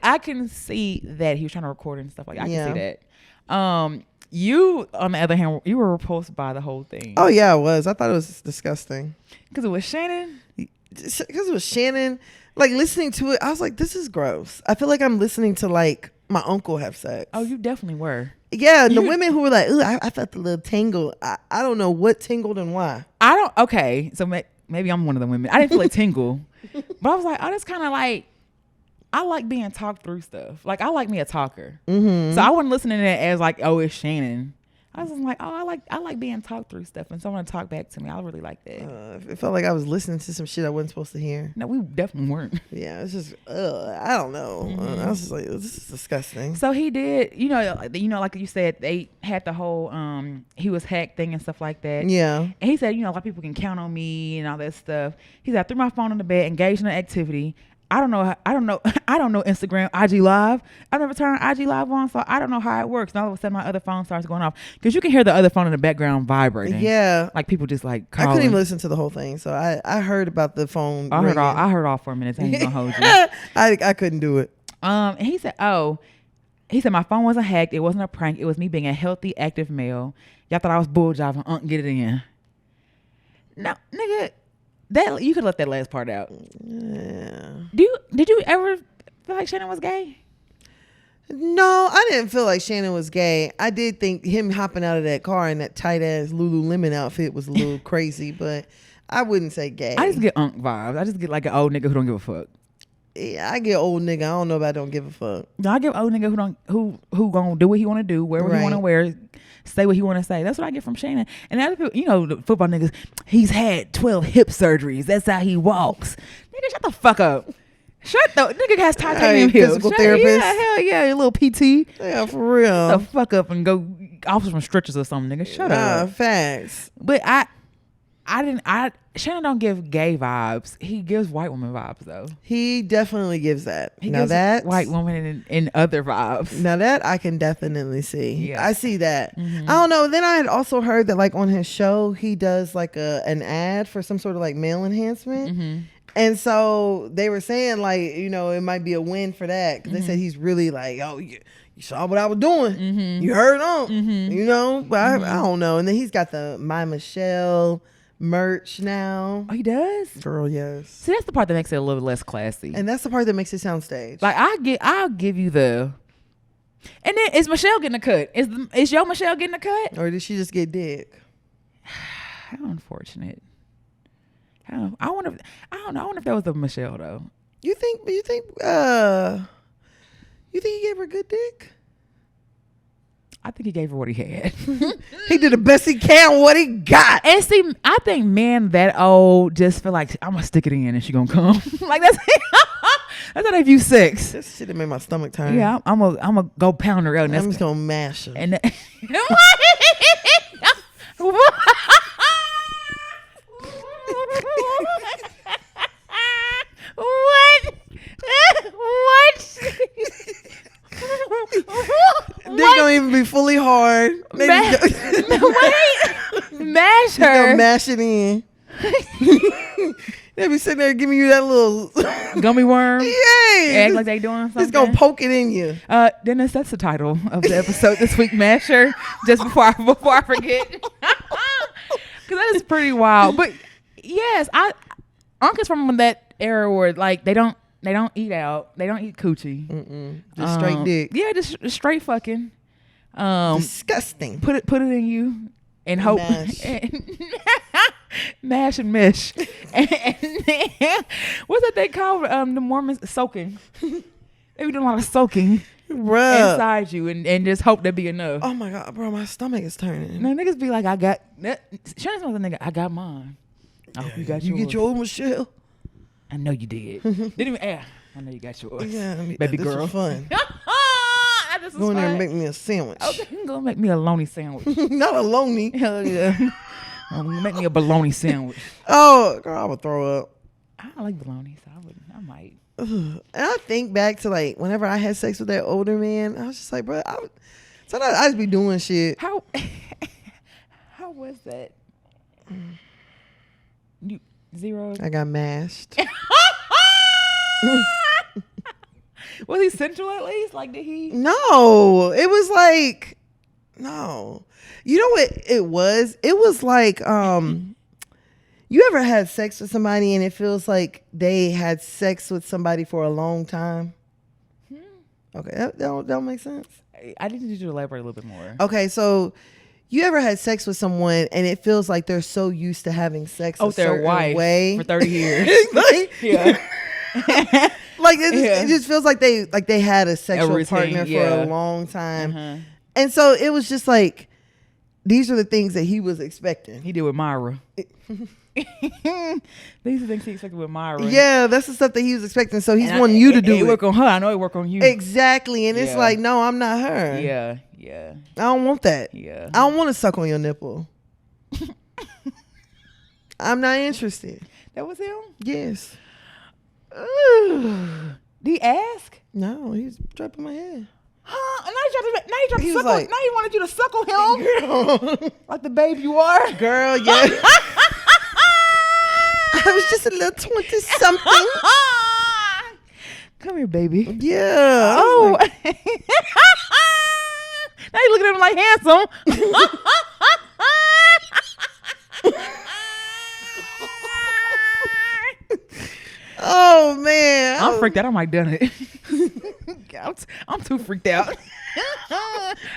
I can see that he was trying to record and stuff like that. I can see that. You, on the other hand, you were repulsed by the whole thing. Oh yeah, I was. I thought it was disgusting. Because it was Shannon? Because it was Shannon. Like, listening to it, I was like, this is gross. I feel like I'm listening to, like, my uncle have sex. Oh, you definitely were. Yeah, and the women who were like, ooh, I felt a little tingle. I don't know what tingled and why. Okay, so maybe I'm one of the women. I didn't feel a tingle. But I was like, oh, that's kind of like, I like being talked through stuff. Like, I like me a talker. So I wasn't listening to it as like, oh, it's Shannon. I was just like, oh, I like being talked through stuff, and someone to talk back to me. I really like that. It felt like I was listening to some shit I wasn't supposed to hear. No, we definitely weren't. Yeah, it's just, I don't know. I was just like, this is disgusting. So he did, like you said, they had the whole, he was hacked thing and stuff like that. Yeah. And he said, a lot of people can count on me and all that stuff. He said, I threw my phone on the bed, engaged in an activity. I don't know Instagram, IG Live. I've never turned IG Live on, so I don't know how it works. And all of a sudden, my other phone starts going off because you can hear the other phone in the background vibrating. Yeah, like people just like calling. I couldn't even listen to the whole thing, so I heard about the phone. I heard all 4 minutes. I ain't gonna hold you. I couldn't do it. And he said, my phone wasn't hacked. It wasn't a prank. It was me being a healthy, active male. Y'all thought I was bull jiving. Get it in. No, nigga. That you could let that last part out. Yeah. Did you ever feel like Shannon was gay? No, I didn't feel like Shannon was gay. I did think him hopping out of that car in that tight ass Lululemon outfit was a little crazy, but I wouldn't say gay. I just get unk vibes. I just get like an old nigga who don't give a fuck. Yeah, I get old nigga. I don't know about don't give a fuck. No, I give old nigga who gonna do what he want to do, wear what he want to wear, say what he want to say. That's what I get from Shannon. And other people, you know, the football niggas, he's had 12 hip surgeries. That's how he walks. Nigga, shut the fuck up. Nigga has titanium hips. Physical therapist. Yeah, hell yeah, a little PT. Yeah, for real. Shut the fuck up and go off some stretchers or something, nigga. Shut up. Facts. But Shannon don't give gay vibes. He gives white woman vibes though. He definitely gives that. He now gives that white woman and other vibes. Now that I can definitely see. Yeah. I see that. I don't know. Then I had also heard that like on his show he does like an ad for some sort of like male enhancement. And so they were saying like, you know, it might be a win for that because they said he's really like, oh, you saw what I was doing. You heard him, you know, but I don't know. And then he's got the My Michelle merch now. Oh, he does? Girl, yes. See, that's the part that makes it a little less classy. And that's the part that makes it sound staged. Like I'll give you the. And then is Michelle getting a cut? Is your Michelle getting a cut? Or did she just get dick? How unfortunate. I wonder if that was a Michelle though. You think he gave her good dick? I think he gave her what he had. He did the best he can with what he got. And see, I think men that old just feel like I'm gonna stick it in and she gonna come. Like that's how they view sex. This shit that made my stomach turn. Yeah, I'm gonna go pound her out. And I'm just gonna mash her. And They don't even be fully hard. Mash her. Gonna mash it in. They be sitting there giving you that little gummy worm. Yay! Act like they doing something. It's gonna poke it in you. Then that's the title of the episode this week, Masher. Just before I forget, because that is pretty wild. But yes, Uncle's from that era where like they don't eat out, they don't eat coochie, Just straight dick. Yeah, just straight fucking. Disgusting. Put it in you and hope. Mash. Mash and mesh. and what's that they call the Mormons? Soaking. They be doing a lot of soaking inside you and just hope there be enough. Oh my God, bro, my stomach is turning. No, niggas be like, I got Shannon's the nigga, I got mine. I hope you got yours. You get your old Michelle? I know you did. Didn't even I know you got yours. Yeah, baby this girl. Was fun. This was Go in there and fun. make me a sandwich. Okay, you can go make me a bologna sandwich. Not a lonely. Hell yeah. Make me a bologna sandwich. Oh, girl, I would throw up. I like bologna, so I might. And I think back to like whenever I had sex with that older man, I was just like, bro, sometimes I just be doing shit. How was that? You 0? I got mashed. Was he sensual at least? Like, did he? No, it was like, no. You know what it was? It was like, you ever had sex with somebody and it feels like they had sex with somebody for a long time? Okay, that don't make sense. I need you to elaborate a little bit more. Okay, so you ever had sex with someone and it feels like they're so used to having sex a their certain wife way for 30 years? like, Yeah. Like it just feels like they had a sexual routine, partner for yeah. a long time. And so it was just like, these are the things that he was expecting. He did with Myra. These are the things he expected with Myra. Yeah, that's the stuff that he was expecting. So he's wanting you to do it. It work on her. I know it work on you. Exactly. And it's like, no, I'm not her. Yeah. I don't want that. Yeah. I don't want to suck on your nipple. I'm not interested. That was him? Yes. Did he ask? No, he's dropping my head. Huh? And now he tried to He suck was on. like- Now he wanted you to suck on him. Girl, Like the babe you are. girl, yeah. I was just a little 20 something. Come here, baby. Yeah. Oh. Now you looking at him like handsome. Oh man, I'm freaked out. I might done it. I'm too freaked out.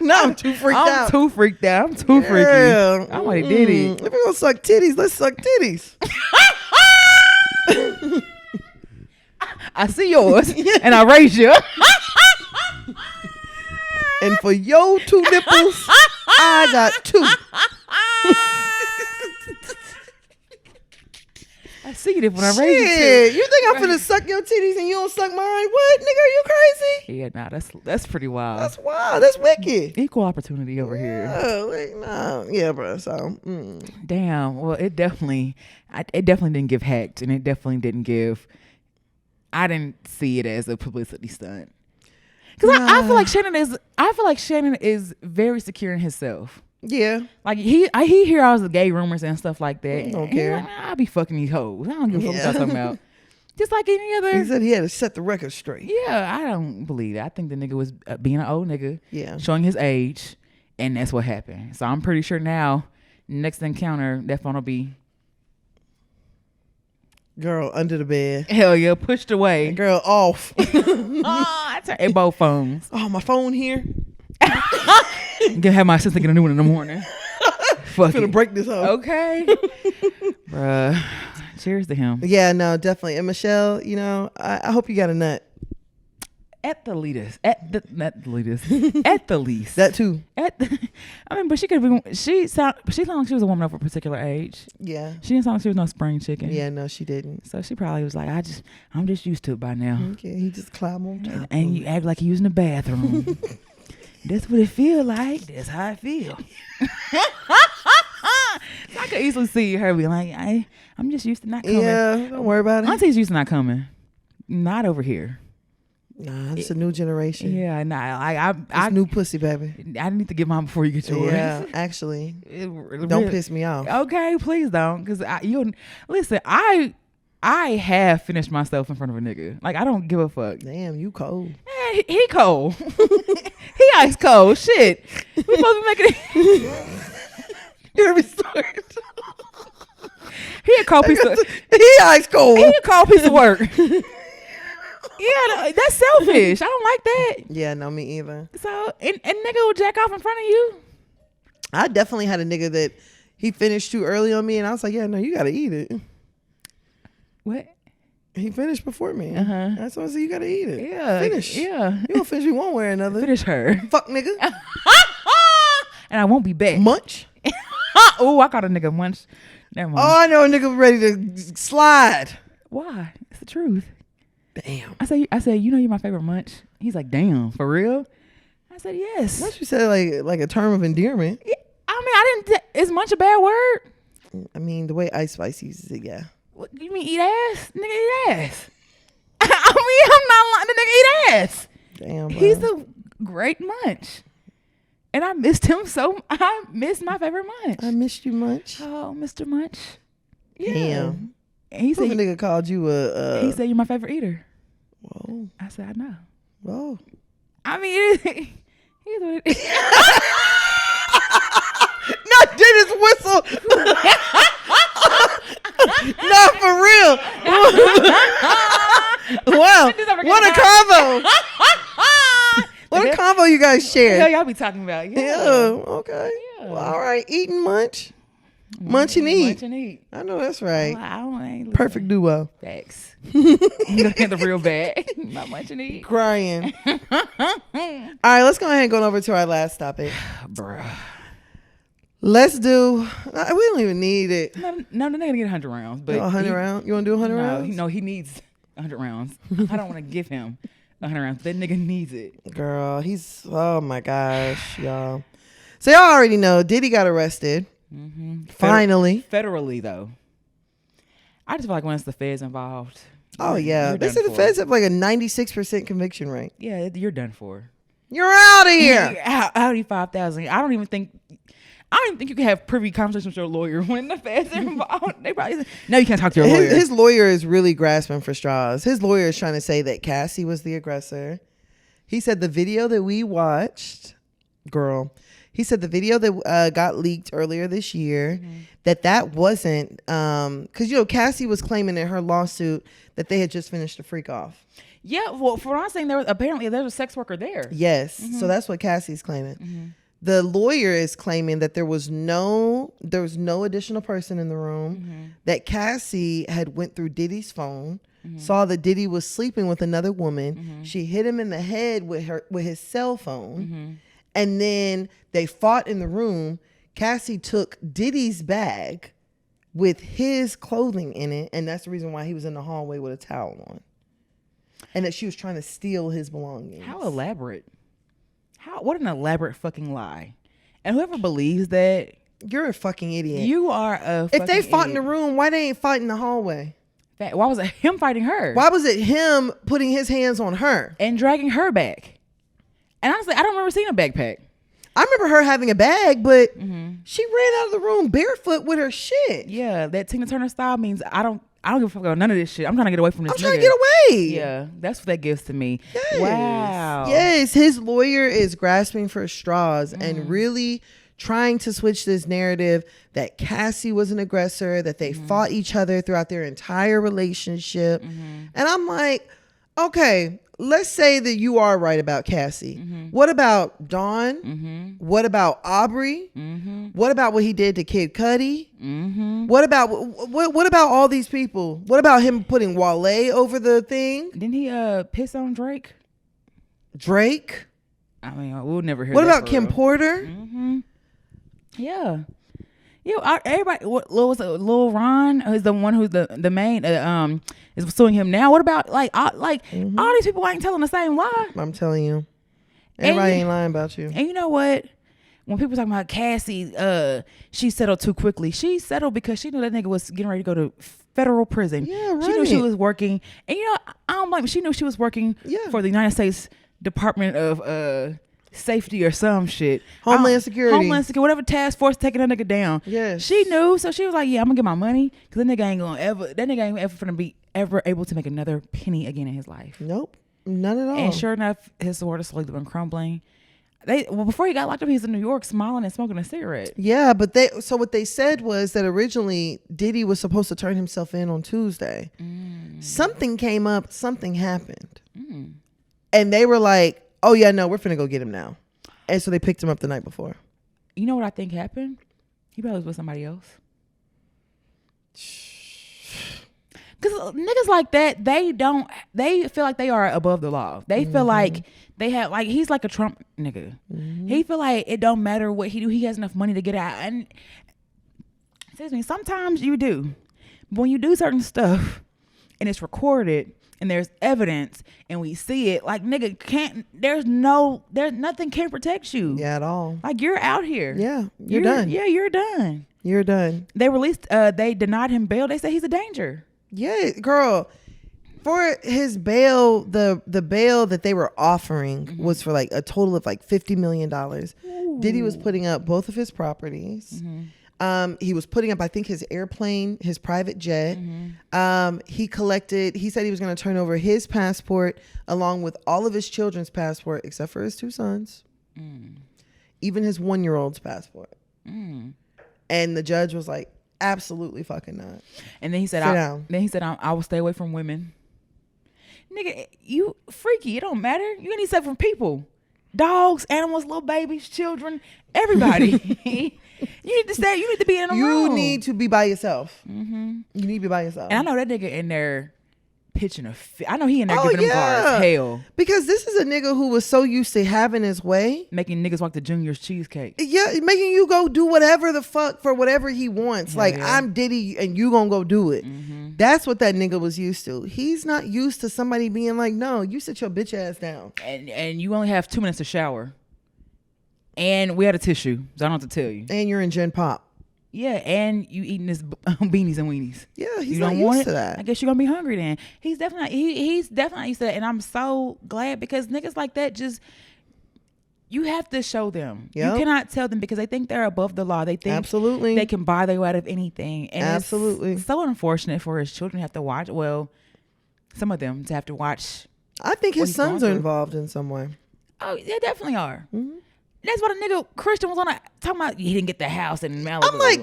No, I'm too freaked out. I'm too freaked out. I'm too freaky. I might did it. If we're gonna suck titties, let's suck titties. I see yours, and I raise you. And for your 2 nipples, I got 2. I see it when I raise you. Shit, you think I'm finna suck your titties and you don't suck mine? What, nigga? Are you crazy? Yeah, nah, that's pretty wild. That's wild. That's wicked. Equal opportunity over here. No. Yeah, bro. So, damn. Well, it definitely didn't give hacked, and it definitely didn't give. I didn't see it as a publicity stunt. Because I feel like Shannon is very secure in himself. Yeah. Like he hear all the gay rumors and stuff like that. He don't care. Like, I'll be fucking these hoes. I don't give a fuck what y'all talking about. Just like any other. He said he had to set the record straight. Yeah, I don't believe it. I think the nigga was being an old nigga. Yeah. Showing his age, and that's what happened. So I'm pretty sure now, next encounter, that phone will be. Girl under the bed. Hell yeah, pushed away. Girl off. I turn both phones. Oh, my phone here. Gonna have my sister get a new one in the morning. Fuck Gonna it. break this up. Okay. Bruh. Cheers to him. Yeah, no, definitely. And Michelle, you know, I hope you got a nut. At the least. At the least. That too. But she could have been. She sounded like she was a woman of a particular age. Yeah. She didn't sound like she was no spring chicken. Yeah, no, she didn't. So she probably was like, I'm just used to it by now. Okay, he just climbed on top. And you act like you're using the bathroom. That's what it feel like. That's how I feel. I could easily see her be like, I'm just used to not coming. Yeah, don't worry about it. Auntie's used to not coming. Not over here. Nah, it's a new generation. Yeah, nah. It's new pussy, baby. I need to get mine before you get yours. Yeah, actually. Don't piss me off. Okay, please don't. Because listen, I have finished myself in front of a nigga. Like, I don't give a fuck. Damn, you cold. He cold. He ice cold. Shit. We supposed to be making it. You hear me start? He a cold piece of. He ice cold. He a cold piece of work. Yeah, that's selfish. I don't like that. Yeah, no, me either. So, and nigga will jack off in front of you. I definitely had a nigga that he finished too early on me, and I was like, yeah, no, you got to eat it. What? He finished before me. That's why I said you got to eat it. Yeah. Finish. Yeah. You gonna finish me one way or another. Finish her. Fuck nigga. And I won't be back. Munch. Oh, I caught a nigga munch. Never mind. Oh, I know a nigga ready to slide. Why? It's the truth. Damn. I said, you know you're my favorite munch. He's like, damn, for real? I said, yes. Once you said like a term of endearment. Yeah, I mean, is munch a bad word? I mean, the way Ice Spice uses it, yeah. What, you mean eat ass? Nigga eat ass. I mean, I'm not lying. The nigga eat ass. Damn, bro. He's a great munch. And I missed him I missed my favorite munch. I missed you, Munch. Oh, Mr. Munch. Yeah. Damn. And he said, a nigga called you he said, you're my favorite eater. Whoa. I said, I know. Whoa. I mean, he's what it is. Not Dennis whistle. Not for real. Wow. What a combo. What a combo you guys shared. Hell, y'all be talking about. Yeah. Okay. Yeah. Well, all right. Eating munch. Munch and eat. Munch and eat. I know that's right. I Perfect duo. Facts. You gonna get the real bad. Not munch and eat. Crying. All right. Let's go ahead and go over to our last topic. Bruh. Let's do. We don't even need it. No, they're gonna get 100 rounds. But 100 rounds? You want to do 100 rounds? No, he needs 100 rounds. I don't want to give him 100 rounds. That nigga needs it. Girl, oh my gosh, y'all. So y'all already know Diddy got arrested. Mm-hmm. Finally. Federally, though. I just feel like once the feds involved. Oh, yeah. They said the feds have like a 96% conviction rate. Yeah, you're done for. You're out of here. Audi 5,000. I don't even think you can have privy conversations with your lawyer when the feds are involved. They probably no, you can't talk to your lawyer. His lawyer is really grasping for straws. His lawyer is trying to say that Cassie was the aggressor. He said the video that we watched, he said the video that got leaked earlier this year, that wasn't, because, Cassie was claiming in her lawsuit that they had just finished a freak off. Yeah, well, for what I'm saying, there was a sex worker there. Yes, so that's what Cassie's claiming. The lawyer is claiming that there was no additional person in the room, that Cassie had went through Diddy's phone, saw that Diddy was sleeping with another woman. She hit him in the head with his cell phone. And then they fought in the room. Cassie took Diddy's bag with his clothing in it, and that's the reason why he was in the hallway with a towel on. And that she was trying to steal his belongings. How elaborate. What an elaborate fucking lie. And whoever believes that, you're a fucking idiot. You are a fucking If they fought idiot. in the room, why they ain't fight in the hallway? Why was it him fighting her? Why was it him putting his hands on her? And dragging her back? And honestly, I don't remember seeing a backpack. I remember her having a bag, but she ran out of the room barefoot with her shit. Yeah, that Tina Turner style means I don't give a fuck about none of this shit. I'm trying to get away from this. I'm trying to get away. Yeah, that's what that gives to me. Yes. Wow. Yes, his lawyer is grasping for straws and really trying to switch this narrative that Cassie was an aggressor, that they fought each other throughout their entire relationship. And I'm like, okay, let's say that you are right about Cassie. What about Dawn? What about Aubrey? What about what he did to Kid Cudi? What about all these people? What about him putting Wale over the thing? Didn't he piss on Drake? Drake? I mean, we'll never hear What that about Kim Porter? Yeah. Everybody. What was it? Lil Ron is the one who's the main is suing him now. What about all these people ain't telling the same lie? I'm telling you, everybody ain't lying about you. And you know what? When people talking about Cassie, she settled too quickly. She settled because she knew that nigga was getting ready to go to federal prison. Yeah, right. She knew she was working, and you know I don't blame her. She knew she was working for the United States Department of Safety or some shit. Homeland Security, whatever task force taking that nigga down. Yes. She knew, so she was like, yeah, I'm gonna get my money because that nigga ain't gonna be ever able to make another penny again in his life. Nope, none at all. And sure enough, his sword has slowly been crumbling. Before he got locked up, he was in New York smiling and smoking a cigarette. Yeah, but what they said was that originally Diddy was supposed to turn himself in on Tuesday. Something came up, something happened. And they were like, oh yeah, no, we're finna go get him now. And so they picked him up the night before. You know what I think happened? He probably was with somebody else. Because niggas like that, they feel like they are above the law. They feel like they have, like, he's like a Trump nigga. He feel like it don't matter what he do. He has enough money to get out. And excuse me, sometimes you do. But when you do certain stuff and it's recorded and there's evidence and we see it, like, nigga, there's nothing can protect you. Yeah, at all. Like, you're out here. Yeah, you're done. Yeah, you're done. You're done. They denied him bail. They say he's a danger. Yeah, girl. For his bail, the bail that they were offering was for like a total of like $50 million. Ooh. Diddy was putting up both of his properties. He was putting up, I think, his airplane, his private jet. He said he was going to turn over his passport along with all of his children's passport, except for his 2 sons, even his 1-year-old's passport. And the judge was like, absolutely fucking not. And then he said, I will stay away from women. Nigga, you freaky. It don't matter. You need to stay from people. Dogs, animals, little babies, children, everybody. You need to stay. You need to be in a room. You need to be by yourself. You need to be by yourself. And I know that nigga in there pitching a fit. I know he in there giving them guards hell. Because this is a nigga who was so used to having his way. Making niggas walk to Junior's cheesecake. Yeah, making you go do whatever the fuck for whatever he wants. I'm Diddy and you gonna go do it. That's what that nigga was used to. He's not used to somebody being like, no, you sit your bitch ass down. And you only have 2 minutes to shower. And we had a tissue, so I don't have to tell you. And you're in Gen Pop. Yeah, and you eating this beanies and weenies. Yeah, he's you not don't used want it? to that. I guess you're gonna be hungry then. He's definitely used to that, and I'm so glad because niggas like that you have to show them. Yep. You cannot tell them because they think they're above the law. They think absolutely they can buy their way out of anything. And absolutely, it's so unfortunate for his children to have to watch. Well, some of them to have to watch. I think his sons are involved in some way. Oh, they definitely are. That's what a nigga Christian was talking about. He didn't get the house in Malibu. I'm like,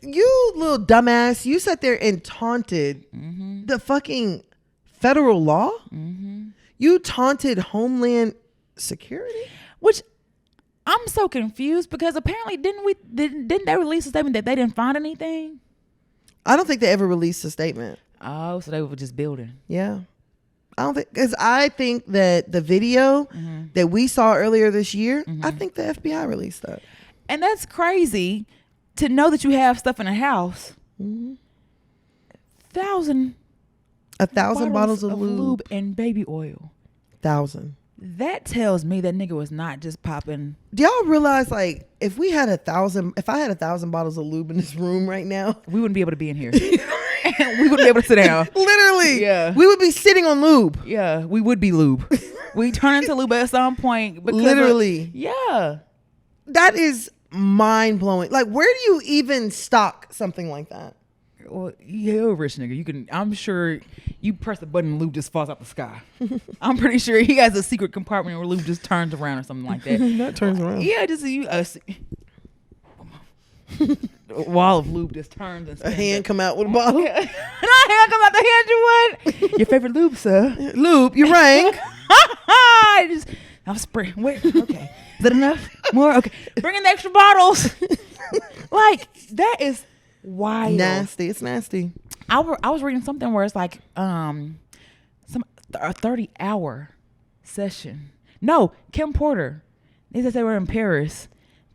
you little dumbass. You sat there and taunted the fucking federal law. You taunted Homeland Security. Which I'm so confused because apparently didn't they release a statement that they didn't find anything? I don't think they ever released a statement. Oh, so they were just building. Yeah. I think that the video that we saw earlier this year, I think the FBI released that. And that's crazy to know that you have stuff in a house. 1,000 bottles of lube and baby oil. 1,000. That tells me that nigga was not just popping. Do y'all realize, like, if I had 1,000 bottles of lube in this room right now, we wouldn't be able to be in here. We wouldn't be able to sit down. Literally. Yeah. We would be sitting on lube. Yeah, we would be lube. We turn into lube at some point. Literally. Yeah. That is mind blowing. Like, where do you even stock something like that? Well, you're a rich nigga. I'm sure you press the button and lube just falls out the sky. I'm pretty sure he has a secret compartment where lube just turns around or something like that. That turns around. Yeah, just a wall of lube just turns and a hand come out with a bottle. Not a hand come out the hand you would. Your favorite lube, sir. Lube, you rang. I'm spraying. Wait, okay. Is that enough? More? Okay. Bring in the extra bottles. Like, that is wild. Nasty. It's nasty. I was reading something where it's like a 30-hour session. No, Kim Porter. They said they were in Paris.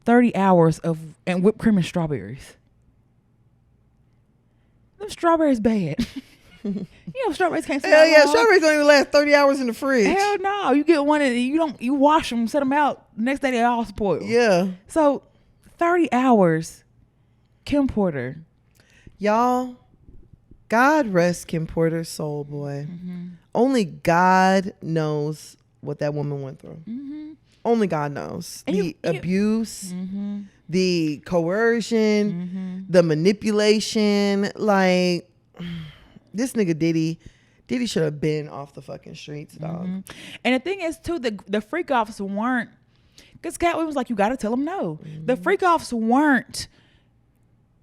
30 hours and whipped cream and strawberries. Them strawberries bad. You know strawberries can't stay Hell yeah, long. strawberries don't even last 30 hours in the fridge. Hell no. You get one and you wash them, set them out. Next day they all spoiled. Yeah. So 30 hours, Kim Porter. Y'all, God rest Kim Porter's soul, boy. Only God knows what that woman went through. Only God knows. And the abuse, the coercion, the manipulation. Like, this nigga Diddy should have been off the fucking streets, dog. And the thing is, too, the freak offs weren't, because Cat was like, you got to tell him no. The freak offs weren't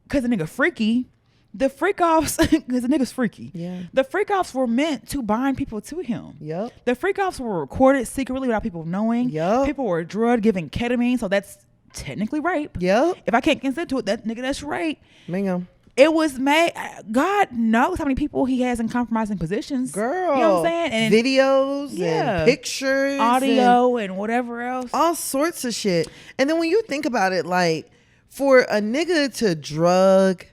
because the nigga freaky. The freak offs, because the nigga's freaky. Yeah. The freak offs were meant to bind people to him. Yep. The freak offs were recorded secretly without people knowing. Yep. People were drugged, giving ketamine, so that's technically rape. Yep. If I can't consent to it, that nigga, that's rape. Bingo. It was made. God knows how many people he has in compromising positions. Girl. You know what I'm saying? And videos and pictures. Audio and whatever else. All sorts of shit. And then when you think about it, like, for a nigga to drug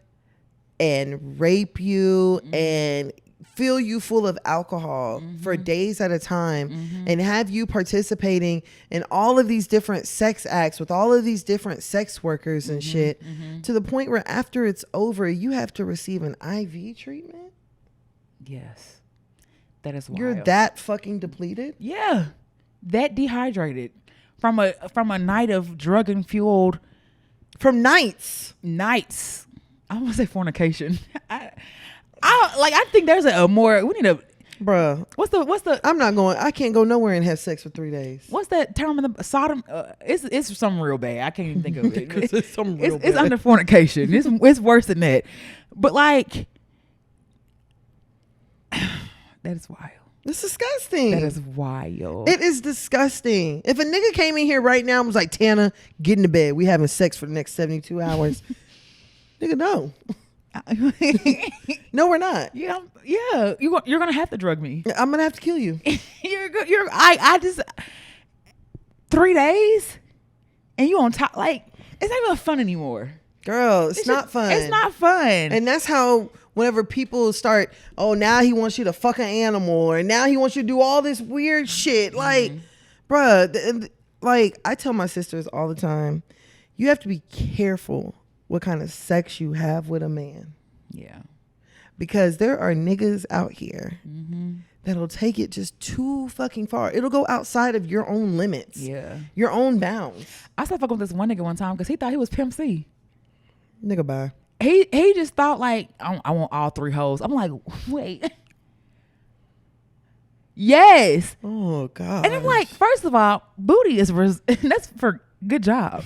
and rape you and fill you full of alcohol for days at a time and have you participating in all of these different sex acts with all of these different sex workers and shit, to the point where after it's over, you have to receive an IV treatment. Yes. That is wild. You're that fucking depleted? Yeah. That dehydrated from a night of drug and fueled. From nights. I want to say fornication. I think there's a more, we need a, bruh. What's the? I can't go nowhere and have sex for 3 days. What's that term in the Sodom? It's something real bad. I can't even think of it. It's something real bad. It's under fornication. It's worse than that. But like, that is wild. It's disgusting. That is wild. It is disgusting. If a nigga came in here right now and was like, Tana, get into bed. We having sex for the next 72 hours. Nigga, no. No, we're not. Yeah. You're gonna have to drug me. I'm gonna have to kill you. I just 3 days, and you on top. Like, it's not even fun anymore. Girl, it's not fun. It's not fun. And that's how whenever people start, oh, now he wants you to fuck an animal, or now he wants you to do all this weird shit. Like, bruh, like, I tell my sisters all the time, you have to be careful what kind of sex you have with a man. Yeah. Because there are niggas out here that'll take it just too fucking far. It'll go outside of your own limits. Yeah. Your own bounds. I started fucking with this one nigga one time because he thought he was Pimp C. Nigga, bye. He just thought like, I want all 3 hoes. I'm like, wait. Yes. Oh, God. And I'm like, first of all, booty is, that's for good job.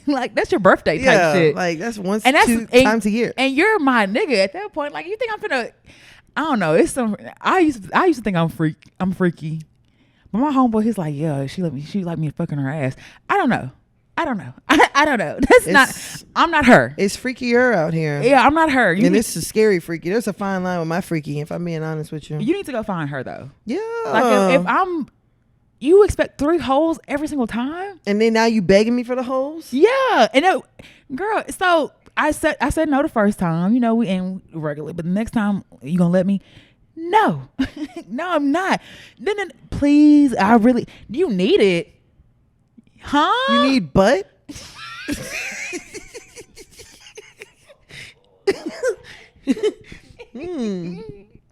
Like, that's your birthday type shit. Like, that's once, and that's 2 times a year. And you're my nigga at that point. Like, you think I'm finna, I don't know. It's some, I used to think I'm freaky. But my homeboy, he's like, yeah, she like me fucking her ass. I don't know. I don't know. I don't know. I'm not her. It's freakier out here. Yeah, I'm not her. And this is scary freaky. There's a fine line with my freaky, if I'm being honest with you. You need to go find her though. Yeah. Like if you expect 3 holes every single time, and then now you begging me for the holes? Yeah, and girl. So I said no the first time. You know, we ain't regularly, but the next time you gonna let me? No, no, I'm not. Then please, you need it, huh? You need butt.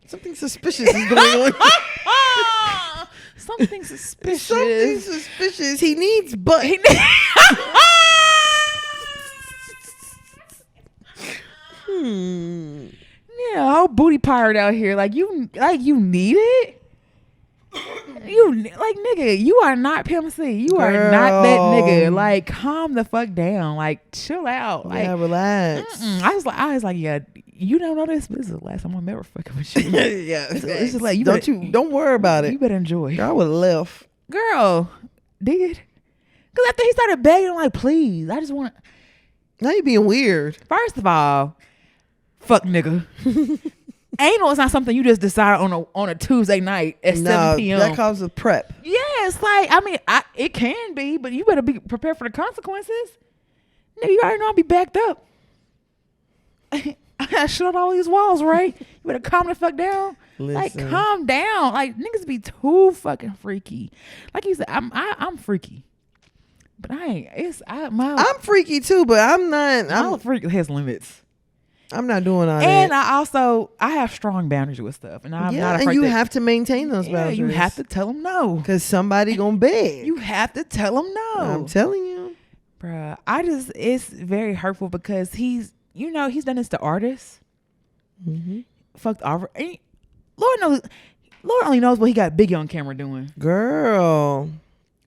Something suspicious is going on. Something suspicious. Something suspicious. He needs butt. Yeah, whole booty pirate out here. Like you need it. You like nigga, you are not Pimp C. You are not that nigga. Like calm the fuck down. Like chill out. Like yeah, relax. I was like, yeah, you don't know this, but this is the last time I'm ever fucking with you. Yeah, it's just like don't worry about it. You better enjoy. Girl, I would have left. Girl, did. Because after he started begging, I'm like, please, I just want. Now you being weird. First of all, fuck nigga. Anal is not something you just decide on a Tuesday night at 7 p.m. That causes prep. Yeah, it's like, I mean, it can be, but you better be prepared for the consequences. Nigga, you already know I'll be backed up. I got shit on all these walls, right? You better calm the fuck down. Listen. Like, calm down. Like, niggas be too fucking freaky. Like you said, I'm freaky. But I'm freaky too, but I'm not. I'm a freak has limits. I'm not doing all that. And I have strong boundaries with stuff, and I'm not afraid. And you have to maintain those boundaries. You have to tell them no, because somebody gonna beg. You have to tell them no. I'm telling you, bruh. It's very hurtful because he's done this to artists. Mm-hmm. Fucked over. Lord only knows what he got Biggie on camera doing. Girl.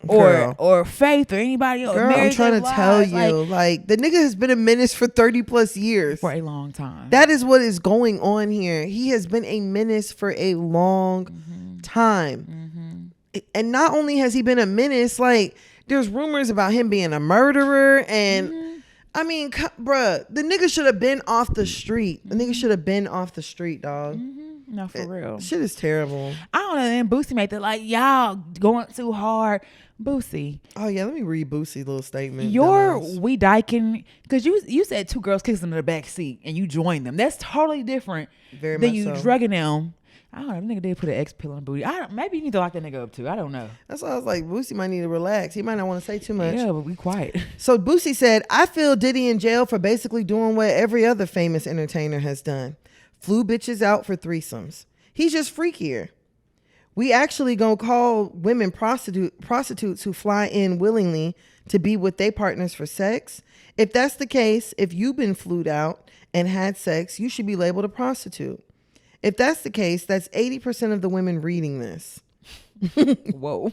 Or Faith or anybody else. Girl, I'm trying to tell you, like the nigga has been a menace for 30 plus years. For a long time. That is what is going on here. He has been a menace for a long time. Mm-hmm. And not only has he been a menace, like there's rumors about him being a murderer. And I mean, bruh, the nigga should have been off the street. The nigga should have been off the street, dog. No, for real. Shit is terrible. I don't know. And Boosie made that like, y'all going too hard. Boosie. Oh yeah, let me read Boosie's little statement. We dyking because you said 2 girls kissing in the back seat and you joined them. That's totally different than you drugging them. I don't know. The nigga did put an X pill on booty. Maybe you need to lock that nigga up too. I don't know. That's why I was like, Boosie might need to relax. He might not want to say too much. Yeah, but we quiet. So Boosie said, I feel Diddy in jail for basically doing what every other famous entertainer has done. Flew bitches out for threesomes. He's just freakier. We actually gonna call women prostitutes who fly in willingly to be with their partners for sex. If that's the case, if you've been flued out and had sex, you should be labeled a prostitute. If that's the case, that's 80% of the women reading this. Whoa.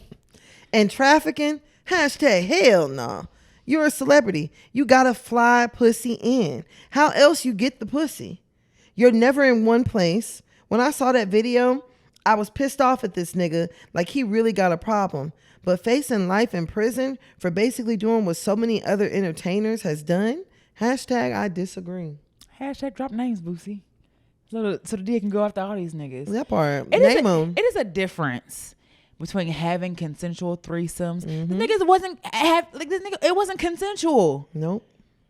And trafficking? #hell no. You're a celebrity. You gotta fly pussy in. How else you get the pussy? You're never in one place. When I saw that video, I was pissed off at this nigga like he really got a problem. But facing life in prison for basically doing what so many other entertainers has done, #I disagree. Drop names, Boosie. So the D can go after all these niggas. That part. Name them. It is a difference between having consensual threesomes. The niggas wasn't it wasn't consensual. Nope.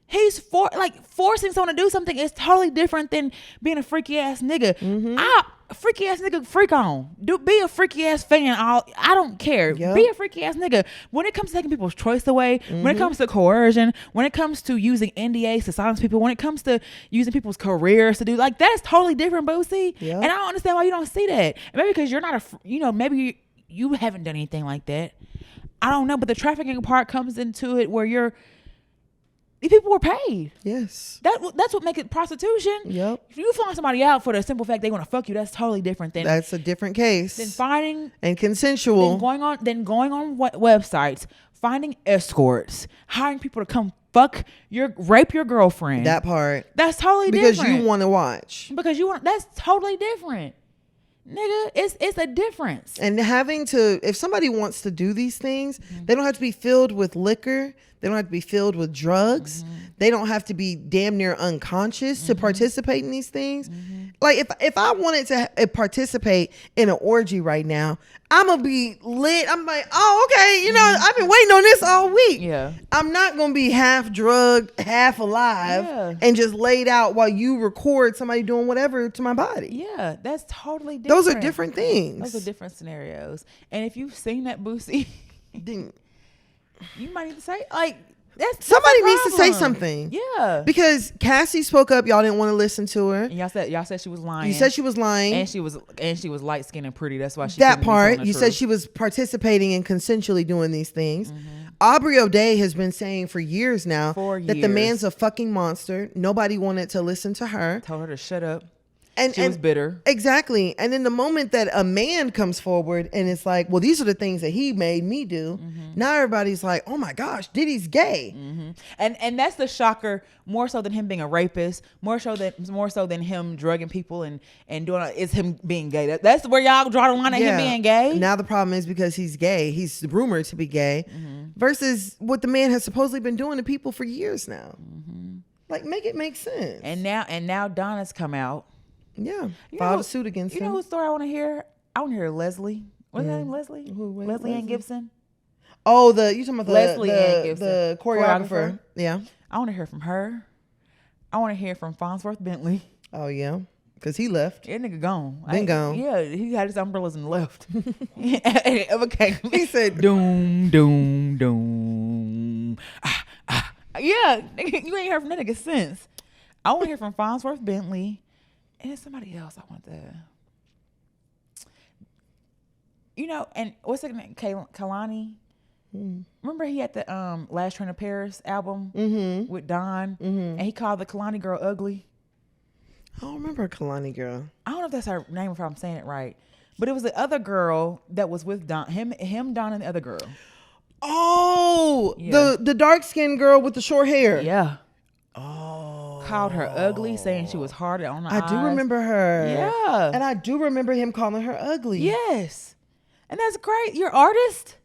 He's forcing someone to do something is totally different than being a freaky ass nigga. Freaky ass nigga, freak on. Be a freaky ass fan. I don't care. Yep. Be a freaky ass nigga. When it comes to taking people's choice away, when it comes to coercion, when it comes to using NDAs to silence people, when it comes to using people's careers to do that's totally different, Boosie. Yep. And I don't understand why you don't see that. Maybe because you're not maybe you haven't done anything like that. I don't know, but the trafficking part comes into it where people were paid. Yes. That's what makes it prostitution. Yep. If you fly somebody out for the simple fact they want to fuck you, that's totally different than. That's a different case. Than finding. And consensual. Then going on websites, finding escorts, hiring people to come rape your girlfriend. That part. That's totally different. Because you want to watch. That's totally different. Nigga, it's a difference. And if somebody wants to do these things, they don't have to be filled with liquor. They don't have to be filled with drugs. They don't have to be damn near unconscious to participate in these things. Like if I wanted to participate in an orgy right now, I'm gonna be lit. I'm like, oh, okay, you know, I've been waiting on this all week. Yeah. I'm not gonna be half drugged, half alive, and just laid out while you record somebody doing whatever to my body. Yeah, that's totally different. Those are different things. Those are different scenarios. And if you've seen that Boosie, Didn't you might need to say, like, that's somebody a needs to say problem. something. Yeah. Because Cassie spoke up. Y'all didn't want to listen to her. And y'all said she was lying. You said she was lying. And she was light skinned and pretty. That's why she that couldn't be part. telling the You truth. said she was participating and consensually doing these things. Aubrey O'Day has been saying for years now that the man's a fucking monster. Nobody wanted to listen to her. Told her to shut up. And she was bitter. Exactly. And then the moment that a man comes forward and it's like, well, these are the things that he made me do. Now everybody's like, oh my gosh, Diddy's gay. And that's the shocker, more so than him being a rapist, more so than him drugging people and doing is him being gay. That's where y'all draw the line at him being gay. Now the problem is because he's gay, he's rumored to be gay, versus what the man has supposedly been doing to people for years now. Like, make it make sense. And now Donna's come out. Yeah, filed a suit against him. You know whose story I want to hear? I want to hear Leslie. What's her name? Leslie? Leslie Ann Gibson. Oh, you talking about Leslie Ann Gibson, the choreographer? Yeah. I want to hear from her. I want to hear from Farnsworth Bentley. Oh yeah, because he left. That nigga gone. Gone. Yeah, he had his umbrellas and left. Okay. He said, "Doom, doom, doom." Yeah, you ain't heard from that nigga since. I want to hear from Farnsworth Bentley. And there's somebody else I want to, you know, and what's his name? Kalani. Remember he had the Last Train to Paris album with Don, and he called the Kalani girl ugly. I don't remember Kalani girl. I don't know if that's her name, if I'm saying it right, but it was the other girl that was with Don, him, Don, and the other girl. Oh, Yeah. the dark skinned girl with the short hair. Yeah. Oh. Called her ugly, saying she was harder on the eyes. I do remember her. Yeah. And I do remember him calling her ugly. Yes. And that's great. You're an artist.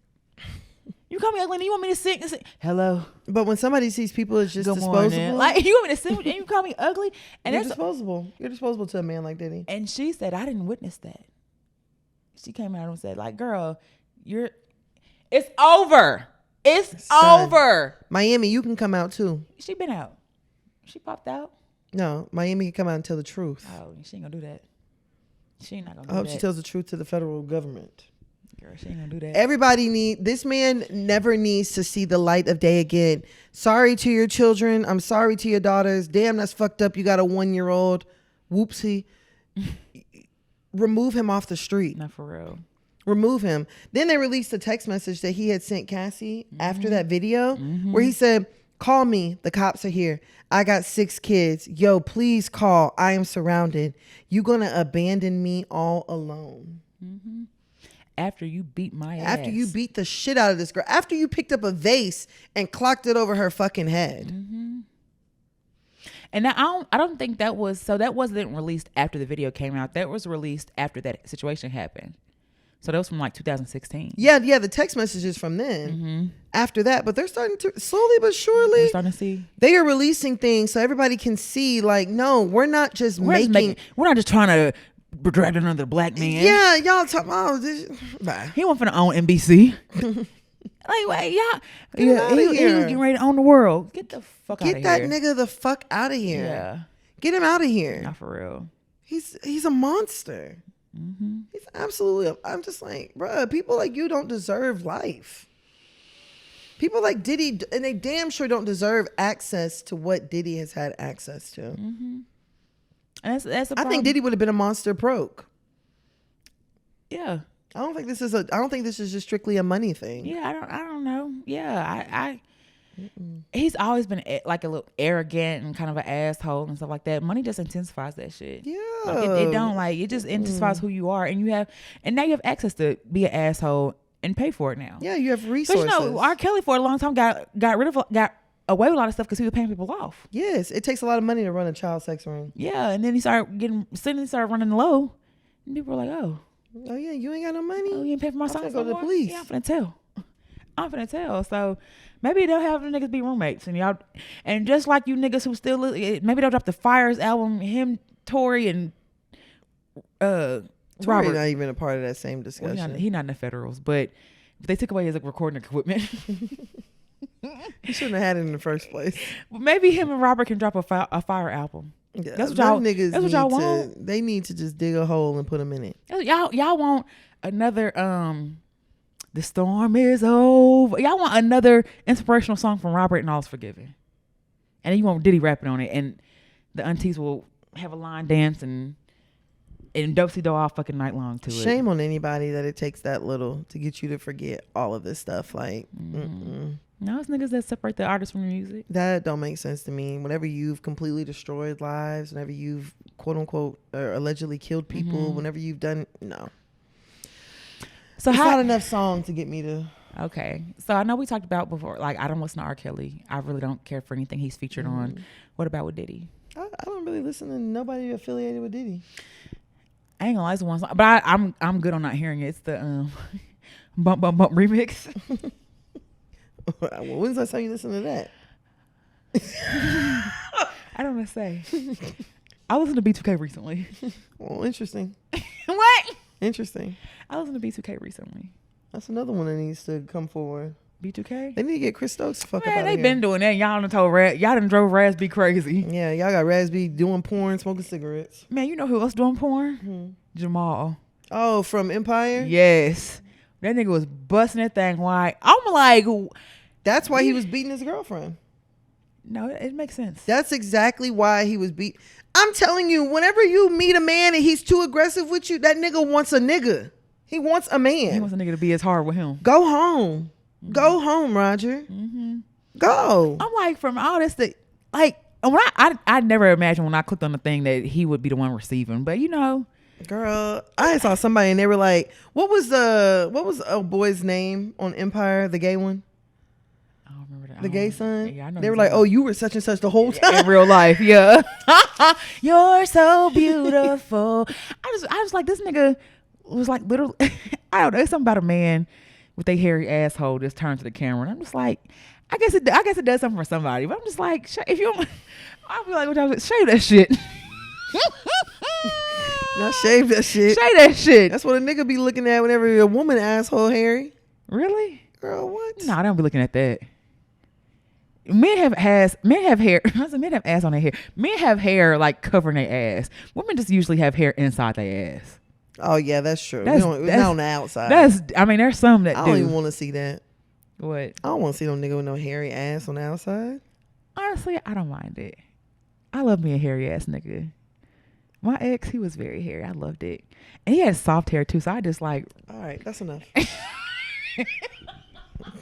You call me ugly and you want me to sing? Hello. But when somebody sees people as just Good disposable. morning. Like, you want me to sing and you call me ugly? And you're that's disposable. You're disposable to a man like Diddy. And she said, I didn't witness that. She came out and said, like, girl, it's over. It's over. Miami, you can come out too. She been out. She popped out. No, Miami can come out and tell the truth. Oh, she ain't gonna do that. She ain't not gonna do I hope that. she tells the truth to the federal government. Girl, she ain't gonna do that. This man never needs to see the light of day again. Sorry to your children. I'm sorry to your daughters. Damn, that's fucked up. You got a 1-year-old. Whoopsie. Remove him off the street. Not for real. Remove him. Then they released a text message that he had sent Cassie after that video where he said, call me. The cops are here. I got 6 kids. Yo, please call. I am surrounded. You gonna abandon me all alone? After you beat my ass. After you beat the shit out of this girl. After you picked up a vase and clocked it over her fucking head. And now I don't think that wasn't released after the video came out. That was released after that situation happened. So that was from like 2016. Yeah, the text messages from then. After that, but they're starting to slowly but surely. We're starting to see. They are releasing things so everybody can see. Like, no, we're not just We're not just trying to drag another black man. Yeah, y'all talking. Oh, this, bye. He went for the own NBC. Like, wait, y'all. Get him outta He was here. getting ready to own the world. Get the fuck out of here. Get that nigga the fuck out of here. Yeah. Get him out of here. Not for real. He's a monster. He's absolutely. I'm just like, bruh, people like you don't deserve life. People like Diddy, and they damn sure don't deserve access to what Diddy has had access to. And that's a I problem. think Diddy would have been a monster broke. Yeah. I don't think this is just strictly a money thing. Yeah, I don't know. Yeah, he's always been like a little arrogant and kind of an asshole and stuff like that. Money just intensifies that shit. Yeah. Like it don't, like, it just intensifies who you are, and now you have access to be an asshole and pay for it now. Yeah, you have So resources. R. Kelly for a long time got away with a lot of stuff because he was paying people off. Yes, it takes a lot of money to run a child sex ring. Yeah, and then he started running low, and people were like, "Oh, Oh yeah, you ain't got no money. you ain't paying for my songs go to the no more? police. Yeah, I'm finna tell. I'm finna tell. So maybe they'll have the niggas be roommates, and y'all, and just like you niggas who still, maybe they'll drop the Fires album. Him, Tory, and Tory Robert. not even a part of that same discussion. Well, he not in the federals, but they took away his recording equipment. He shouldn't have had it in the first place. Well, maybe him and Robert can drop a Fire album. Yeah, That's what y'all niggas. That's what y'all want. They need to just dig a hole and put them in it. Y'all want another the storm is over. Y'all want another inspirational song from Robert and All's Forgiven, and then you want Diddy rapping on it, and the aunties will have a line dance and dope-si do all fucking night long to it. Shame on anybody that it takes that little to get you to forget all of this stuff. Like, no, it's niggas that separate the artist from the music. That don't make sense to me. Whenever you've completely destroyed lives, whenever you've quote unquote or allegedly killed people, whenever you've done So it's not enough song to get me to. Okay, so I know we talked about before. Like, I don't listen to R. Kelly. I really don't care for anything he's featured on. What about with Diddy? I don't really listen to nobody affiliated with Diddy. I ain't gonna lie, it's one song, but I'm good on not hearing it. It's the Bump Bump Bump remix. Well, when's the last time you listened to that? I don't want to say. I listened to B2K recently. Well, interesting. What? Interesting. I listened to B2K recently. That's another one that needs to come forward. B2K? They need to get Chris Stokes the fuck up out of they here. been doing that. Y'all done drove Raspy crazy. Yeah, y'all got Raspy doing porn, smoking cigarettes. Man, you know who else doing porn? Jamal. Oh, from Empire? Yes. That nigga was busting that thing wide. I'm like, that's why he was beating his girlfriend. No, it makes sense. That's exactly why he was beat. I'm telling you, whenever you meet a man and he's too aggressive with you, that nigga wants a nigga. He wants a man. He wants a nigga to be as hard with him. Go home. Go home, Roger. Go. I'm like, from all this, like, when I never imagined when I clicked on the thing that he would be the one receiving, but you know. Girl, I saw somebody and they were like, what was a boy's name on Empire, the gay one? I don't remember that. The gay son? Yeah, I know. They were like, oh, you were such and such the whole time. In real life, yeah. You're so beautiful. I was like, this nigga was like literally, I don't know, it's something about a man with a hairy asshole just turned to the camera. And I'm just like, I guess it does something for somebody. But I'm just like, if you don't, I'll be like, shave that shit. Now shave that shit. Shave that shit. That's what a nigga be looking at whenever a woman asshole hairy. Really? Girl, what? No, I don't be looking at that. Men have hair. I said men have ass on their hair. Men have hair like covering their ass. Women just usually have hair inside their ass. Oh yeah, that's true. That's not on the outside. There's some that I do. don't even want to see that. What? I don't want to see no nigga with no hairy ass on the outside. Honestly, I don't mind it. I love me a hairy ass nigga. My ex, he was very hairy. I loved it. And he had soft hair too, so I just like. All right, that's enough.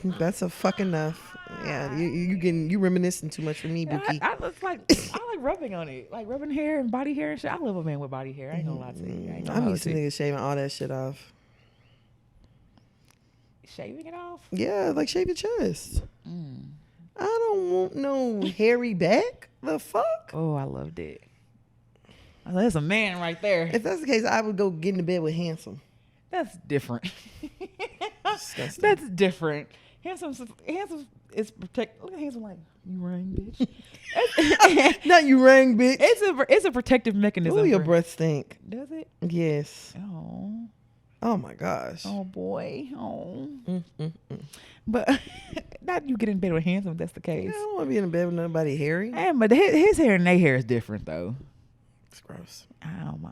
That's a fucking enough. Yeah, you reminiscing too much for me, Bookie. I like rubbing on it, like rubbing hair and body hair and shit. I love a man with body hair. I ain't gonna lie to you. I'm used to niggas shaving all that shit off. Shaving it off? Yeah, like shave your chest. I don't want no hairy back. The fuck? Oh, I loved it. That's a man right there. If that's the case, I would go get into bed with Handsome. That's different. Disgusting. That's different. Handsome is protect. Look at Handsome like, you rang, bitch. Not you rang, bitch. It's a protective mechanism. Oh, your breath stink. Does it? Yes. Oh. Oh my gosh. Oh boy. Oh. But not you get in bed with Handsome if that's the case. Yeah, I don't want to be in bed with nobody hairy. But his hair and their hair is different though. It's gross.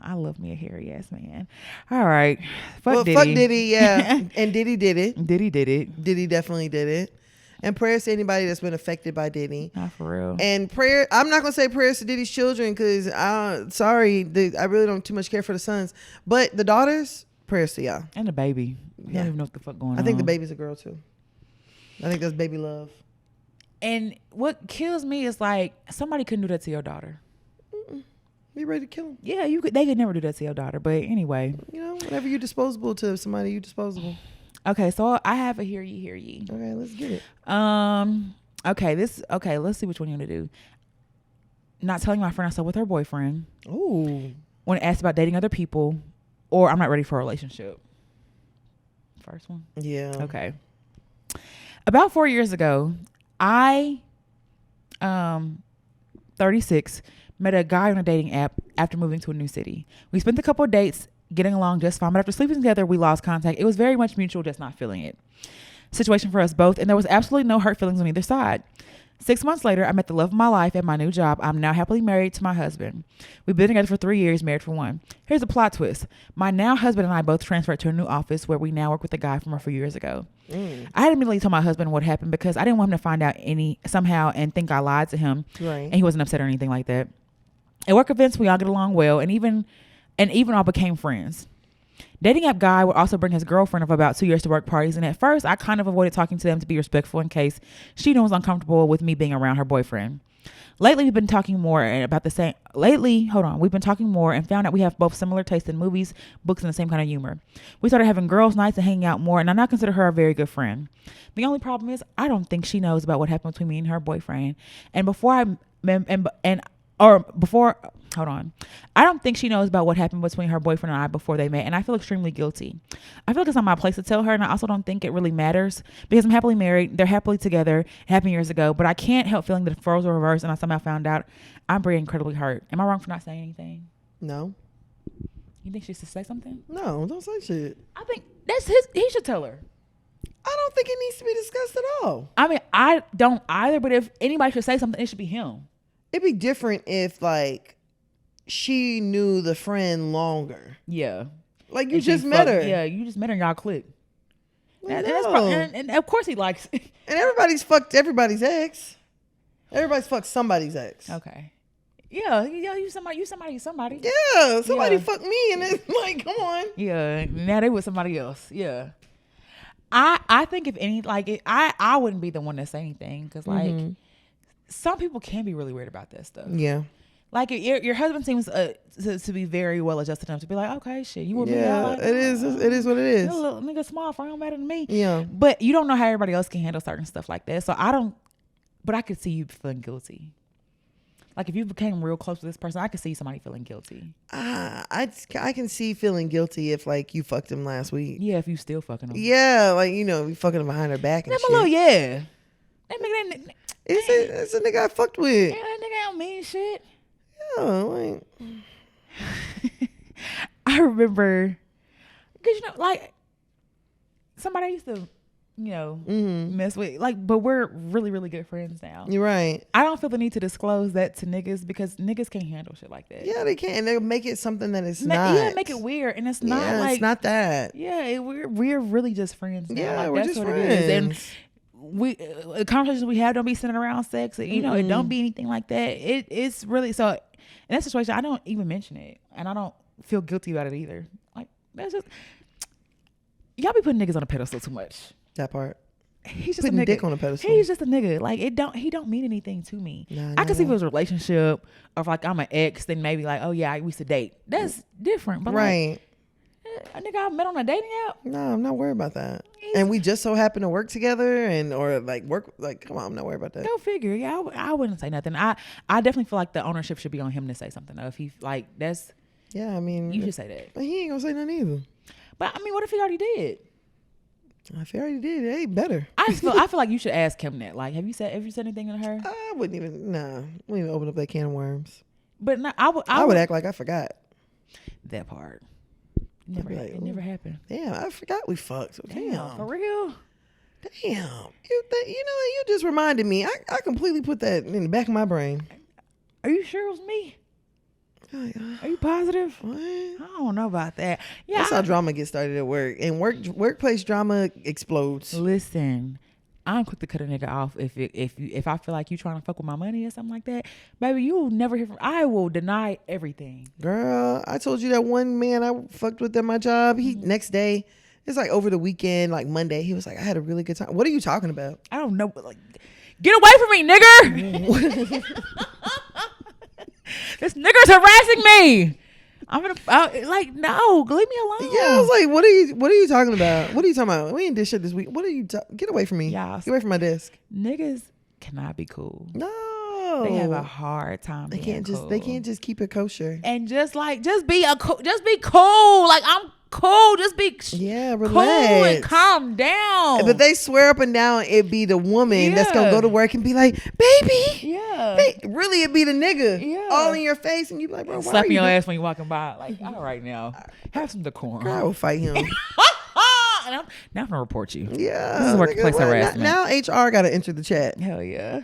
I love me a hairy ass man. All right. Fuck Diddy, yeah. And Diddy did it. Diddy did it. Diddy definitely did it. And prayers to anybody that's been affected by Diddy. Not for real. And I'm not going to say prayers to Diddy's children because, I really don't too much care for the sons. But the daughters, prayers to y'all. And the baby. You don't even know what the fuck going on. I think the baby's a girl too. I think that's baby love. And what kills me is like, somebody couldn't do that to your daughter. You ready to kill him? Yeah, they could never do that to your daughter. But anyway. You know, whenever you're disposable to somebody, you're disposable. Okay, so I have a hear ye. Okay, let's get it. Okay, let's see which one you want to do. Not telling my friend I slept with her boyfriend. Ooh. When asked about dating other people, or I'm not ready for a relationship. First one? Yeah. Okay. About 4 years ago, I, 36, met a guy on a dating app after moving to a new city. We spent a couple of dates getting along just fine, but after sleeping together, we lost contact. It was very much mutual, just not feeling it. Situation for us both, and there was absolutely no hurt feelings on either side. 6 months later, I met the love of my life at my new job. I'm now happily married to my husband. We've been together for 3 years, married for 1. Here's the plot twist. My now husband and I both transferred to a new office where we now work with a guy from a few years ago. I had immediately told my husband what happened because I didn't want him to find out somehow and think I lied to him. Right. And he wasn't upset or anything like that. At work events, we all get along well and even all became friends. Dating app guy would also bring his girlfriend of about 2 years to work parties, and at first I kind of avoided talking to them to be respectful in case she was uncomfortable with me being around her boyfriend. We've been talking more and found out we have both similar tastes in movies, books, and the same kind of humor. We started having girls' nights and hanging out more, and I now consider her a very good friend. The only problem is I don't think she knows about what happened between me and her boyfriend. I don't think she knows about what happened between her boyfriend and I before they met, and I feel extremely guilty. I feel like it's not my place to tell her, and I also don't think it really matters because I'm happily married. They're happily together. It happened years ago, but I can't help feeling that if roles were reversed and I somehow found out, I'm very incredibly hurt. Am I wrong for not saying anything? No. You think she should say something? No, don't say shit. I think he should tell her. I don't think it needs to be discussed at all. I mean, I don't either, but if anybody should say something, it should be him. It'd be different if, like, she knew the friend longer. Yeah. Like, you just met her. Yeah, you just met her and y'all clicked. Well, and of course he likes it. And everybody's fucked everybody's ex. Everybody's fucked somebody's ex. Okay. Yeah, you somebody. Yeah, somebody fucked me and it's like, come on. Yeah, now they with somebody else. Yeah. I think if any, like, I wouldn't be the one to say anything because, like, some people can be really weird about that stuff. Yeah. Like, your husband seems to be very well adjusted enough to be like, okay, shit, you with me? Yeah, Like, it is what it is. Little nigga small fry don't matter to me. Yeah. But you don't know how everybody else can handle certain stuff like that. So but I could see you feeling guilty. Like, if you became real close to this person, I could see somebody feeling guilty. I can see feeling guilty if, like, you fucked him last week. Yeah, if you still fucking him. Yeah, like, you know, you fucking him behind her back and shit. That nigga, It's a nigga I fucked with. yeah, that nigga don't mean shit. Yeah, like. I remember, because, you know, like, somebody I used to, you know, mess with, like, but we're really, really good friends now. You're right. I don't feel the need to disclose that to niggas because niggas can't handle shit like that. Yeah, they can. And they'll make it something that it's not. Yeah, make it weird. And it's not like. It's not that. Yeah, we're really just friends now. Yeah, like, we're that's just what friends. it is. And the conversations we have don't be centered around sex. You know, it don't be anything like that. It's really, so in that situation, I don't even mention it. And I don't feel guilty about it either. Like, that's just, y'all be putting niggas on a pedestal too much. That part. He's just putting a nigga. dick on a pedestal. He's just a nigga. Like, he don't mean anything to me. I can see if it was a relationship or if, like, I'm an ex, then maybe like, oh yeah, we used to date. That's different. But right. Like, a nigga I met on a dating app. No, I'm not worried about that. And we just so happen to work together or like work, like, come on, I'm not worried about that. Go figure. Yeah, I wouldn't say nothing. I definitely feel like the ownership should be on him to say something though. If he, like, that's. Yeah, I mean. You should say that. But he ain't gonna say nothing either. But I mean, what if he already did? If he already did, it ain't better. I feel like you should ask him that. Like, have you said anything to her? I wouldn't even, wouldn't even open up that can of worms. But no, I would act like I forgot. That part. It never happened. Damn, I forgot we fucked. So damn. For real? Damn. You just reminded me. I completely put that in the back of my brain. Are you sure it was me? Are you positive? What? I don't know about that. Yeah, that's how drama gets started at work. And workplace drama explodes. Listen, I'm quick to cut a nigga off if I feel like you trying to fuck with my money or something like that. Baby, you will never hear from. I will deny everything. Girl, I told you that one man I fucked with at my job. He next day, it's like over the weekend, like Monday, he was like, I had a really good time. What are you talking about? I don't know. Like, get away from me, nigga. This nigga's harassing me. Like, no, leave me alone. Yeah, I was like, what are you talking about? What are you talking about? We ain't did shit this week. What are you get away from me? Yeah, get away from my desk. Niggas cannot be cool. No. No, They have a hard time. They can't just keep it kosher. And just be cool. Like, I'm cool. Just be relax. cool and calm down. But they swear up and down it be the woman that's gonna go to work and be like, baby. Yeah. Really, it be the nigga all in your face, and you be like, bro, why slapping your doing- ass when you're walking by. Like, all right now, have some decorum. Girl, I will fight him. And now I'm gonna report you. Yeah, this is workplace harassment. Now HR got to enter the chat. Hell yeah.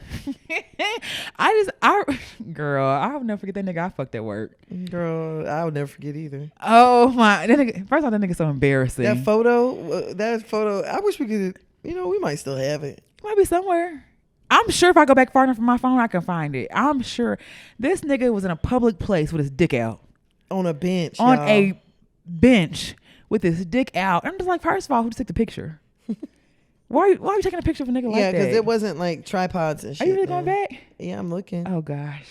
Girl, I'll never forget that nigga I fucked at work. Girl, I'll never forget either. Oh my, that nigga, first of all, that nigga's so embarrassing. That photo, I wish we could, we might still have it. Might be somewhere. I'm sure if I go back far enough from my phone, I can find it. I'm sure this nigga was in a public place with his dick out. On a bench. On a bench with his dick out. I'm just like, first of all, who took the picture? Why are you taking a picture of a nigga like that? Yeah, because it wasn't like tripods and shit. Are you really going back? Yeah, I'm looking. Oh gosh,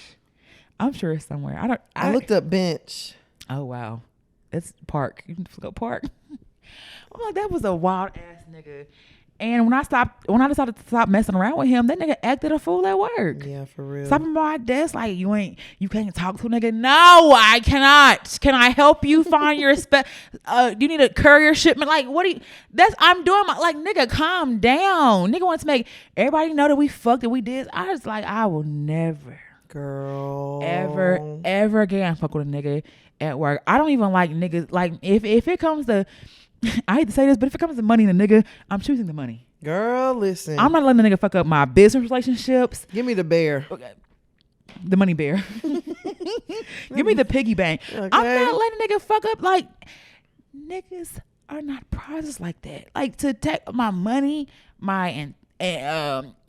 I'm sure it's somewhere. I looked up bench. Oh wow, it's park. You can look up park. I'm like, that was a wild ass nigga. And when I decided to stop messing around with him, that nigga acted a fool at work. Yeah, for real. Stopping by my desk like, you can't talk to a nigga. No, I cannot. Can I help you find your do you need a courier shipment? Like, I'm doing nigga, calm down. Nigga wants to make everybody know that we fucked, that we did. I was like, I will never, girl, ever again fuck with a nigga at work. I don't even like niggas. Like, if it comes to, I hate to say this, but if it comes to money and the nigga, I'm choosing the money. Girl, listen. I'm not letting the nigga fuck up my business relationships. Give me the bear. Okay. The money bear. Give me the piggy bank. Okay. I'm not letting a nigga fuck up. Like, niggas are not prizes like that. Like, to take my money, my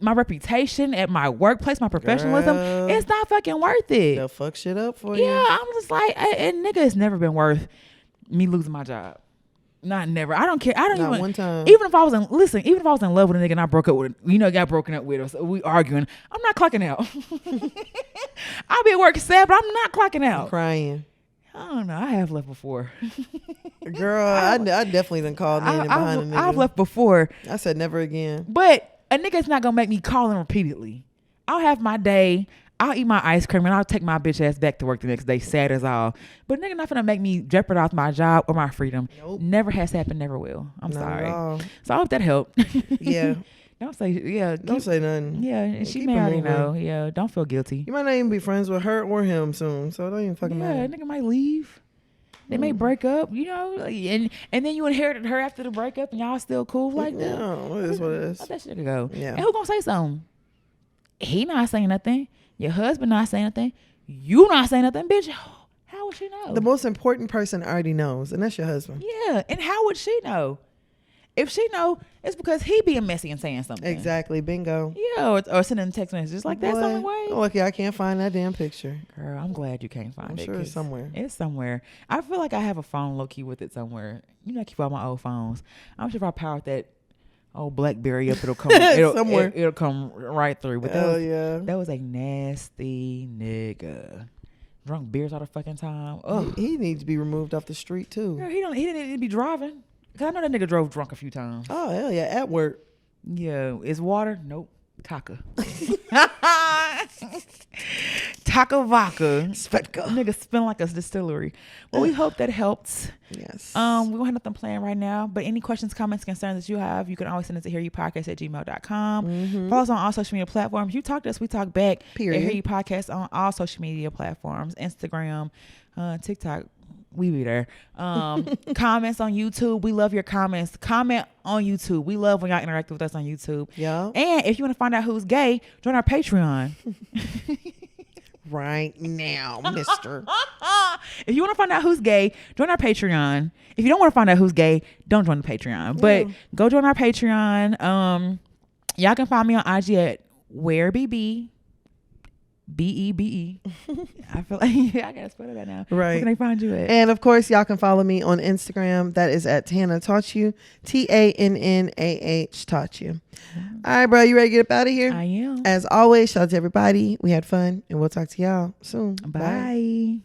reputation at my workplace, my professionalism, it's not fucking worth it. They'll fuck shit up for you. Yeah, I'm just like, and nigga, it's never been worth me losing my job. Not never. I don't care. Not one time. Even if I was in love with a nigga and I broke up with, got broken up with, or so we arguing, I'm not clocking out. I'll be at work sad, but I'm not clocking out. I'm crying. I don't know. I have left before. Girl, I definitely done called in behind a nigga. I've left before. I said never again. But a nigga's not gonna make me call him repeatedly. I'll have my day. I'll eat my ice cream and I'll take my bitch ass back to work the next day, sad as all. But nigga not finna make me jeopardize my job or my freedom. Nope. Never has happened, never will. I'm Not sorry. at all. So I hope that helped. Yeah. Don't say nothing. Yeah, and she may already know. Yeah, don't feel guilty. You might not even be friends with her or him soon, so it don't even fucking matter. Yeah, nigga might leave. They may break up, and then you inherited her after the breakup and y'all still cool like that. No, it is what it is. Let that shit go. Yeah. And who gonna say something? He not saying nothing. Your husband not saying nothing. You not saying nothing, bitch. How would she know? The most important person already knows, and that's your husband. Yeah, and how would she know? If she know, it's because he being messy and saying something. Exactly. Bingo. Yeah, or sending text messages like that's the only way. Oh, okay, I can't find that damn picture. Girl, I'm glad you can't find it. I'm sure it's somewhere. It's somewhere. I feel like I have a phone low key with it somewhere. I keep all my old phones. I'm sure if I powered that old BlackBerry up, it'll come somewhere. It'll come right through. But that was a nasty nigga. Drunk beers all the fucking time. Ugh. He needs to be removed off the street too. Girl, he didn't need to be driving. Cause I know that nigga drove drunk a few times. Oh hell yeah, at work. Yeah, is water? Nope. Taka. Taka vodka. Nigga spin like a distillery. Well, we hope that helped. Yes. We don't have nothing planned right now, but any questions, comments, concerns that you have, you can always send us to hearyoupodcast@gmail.com. Mm-hmm. Follow us on all social media platforms. You talk to us, we talk back. Period. Hear You Podcast on all social media platforms, Instagram, TikTok. We be there. Comments on YouTube. We love your comments. Comment on YouTube. We love when y'all interact with us on YouTube. Yeah. And if you want to find out who's gay, join our Patreon. Right now, mister. If you want to find out who's gay, join our Patreon. If you don't want to find out who's gay, don't join the Patreon. But go join our Patreon. Y'all can find me on IG at WhereBB. BEBE. I feel like I gotta spell that now. Right. Where can they find you at? And of course, y'all can follow me on Instagram. That is at Tannah Taught You. TANNAH Taught You. All right, bro. You ready to get up out of here? I am. As always, shout out to everybody. We had fun, and we'll talk to y'all soon. Bye.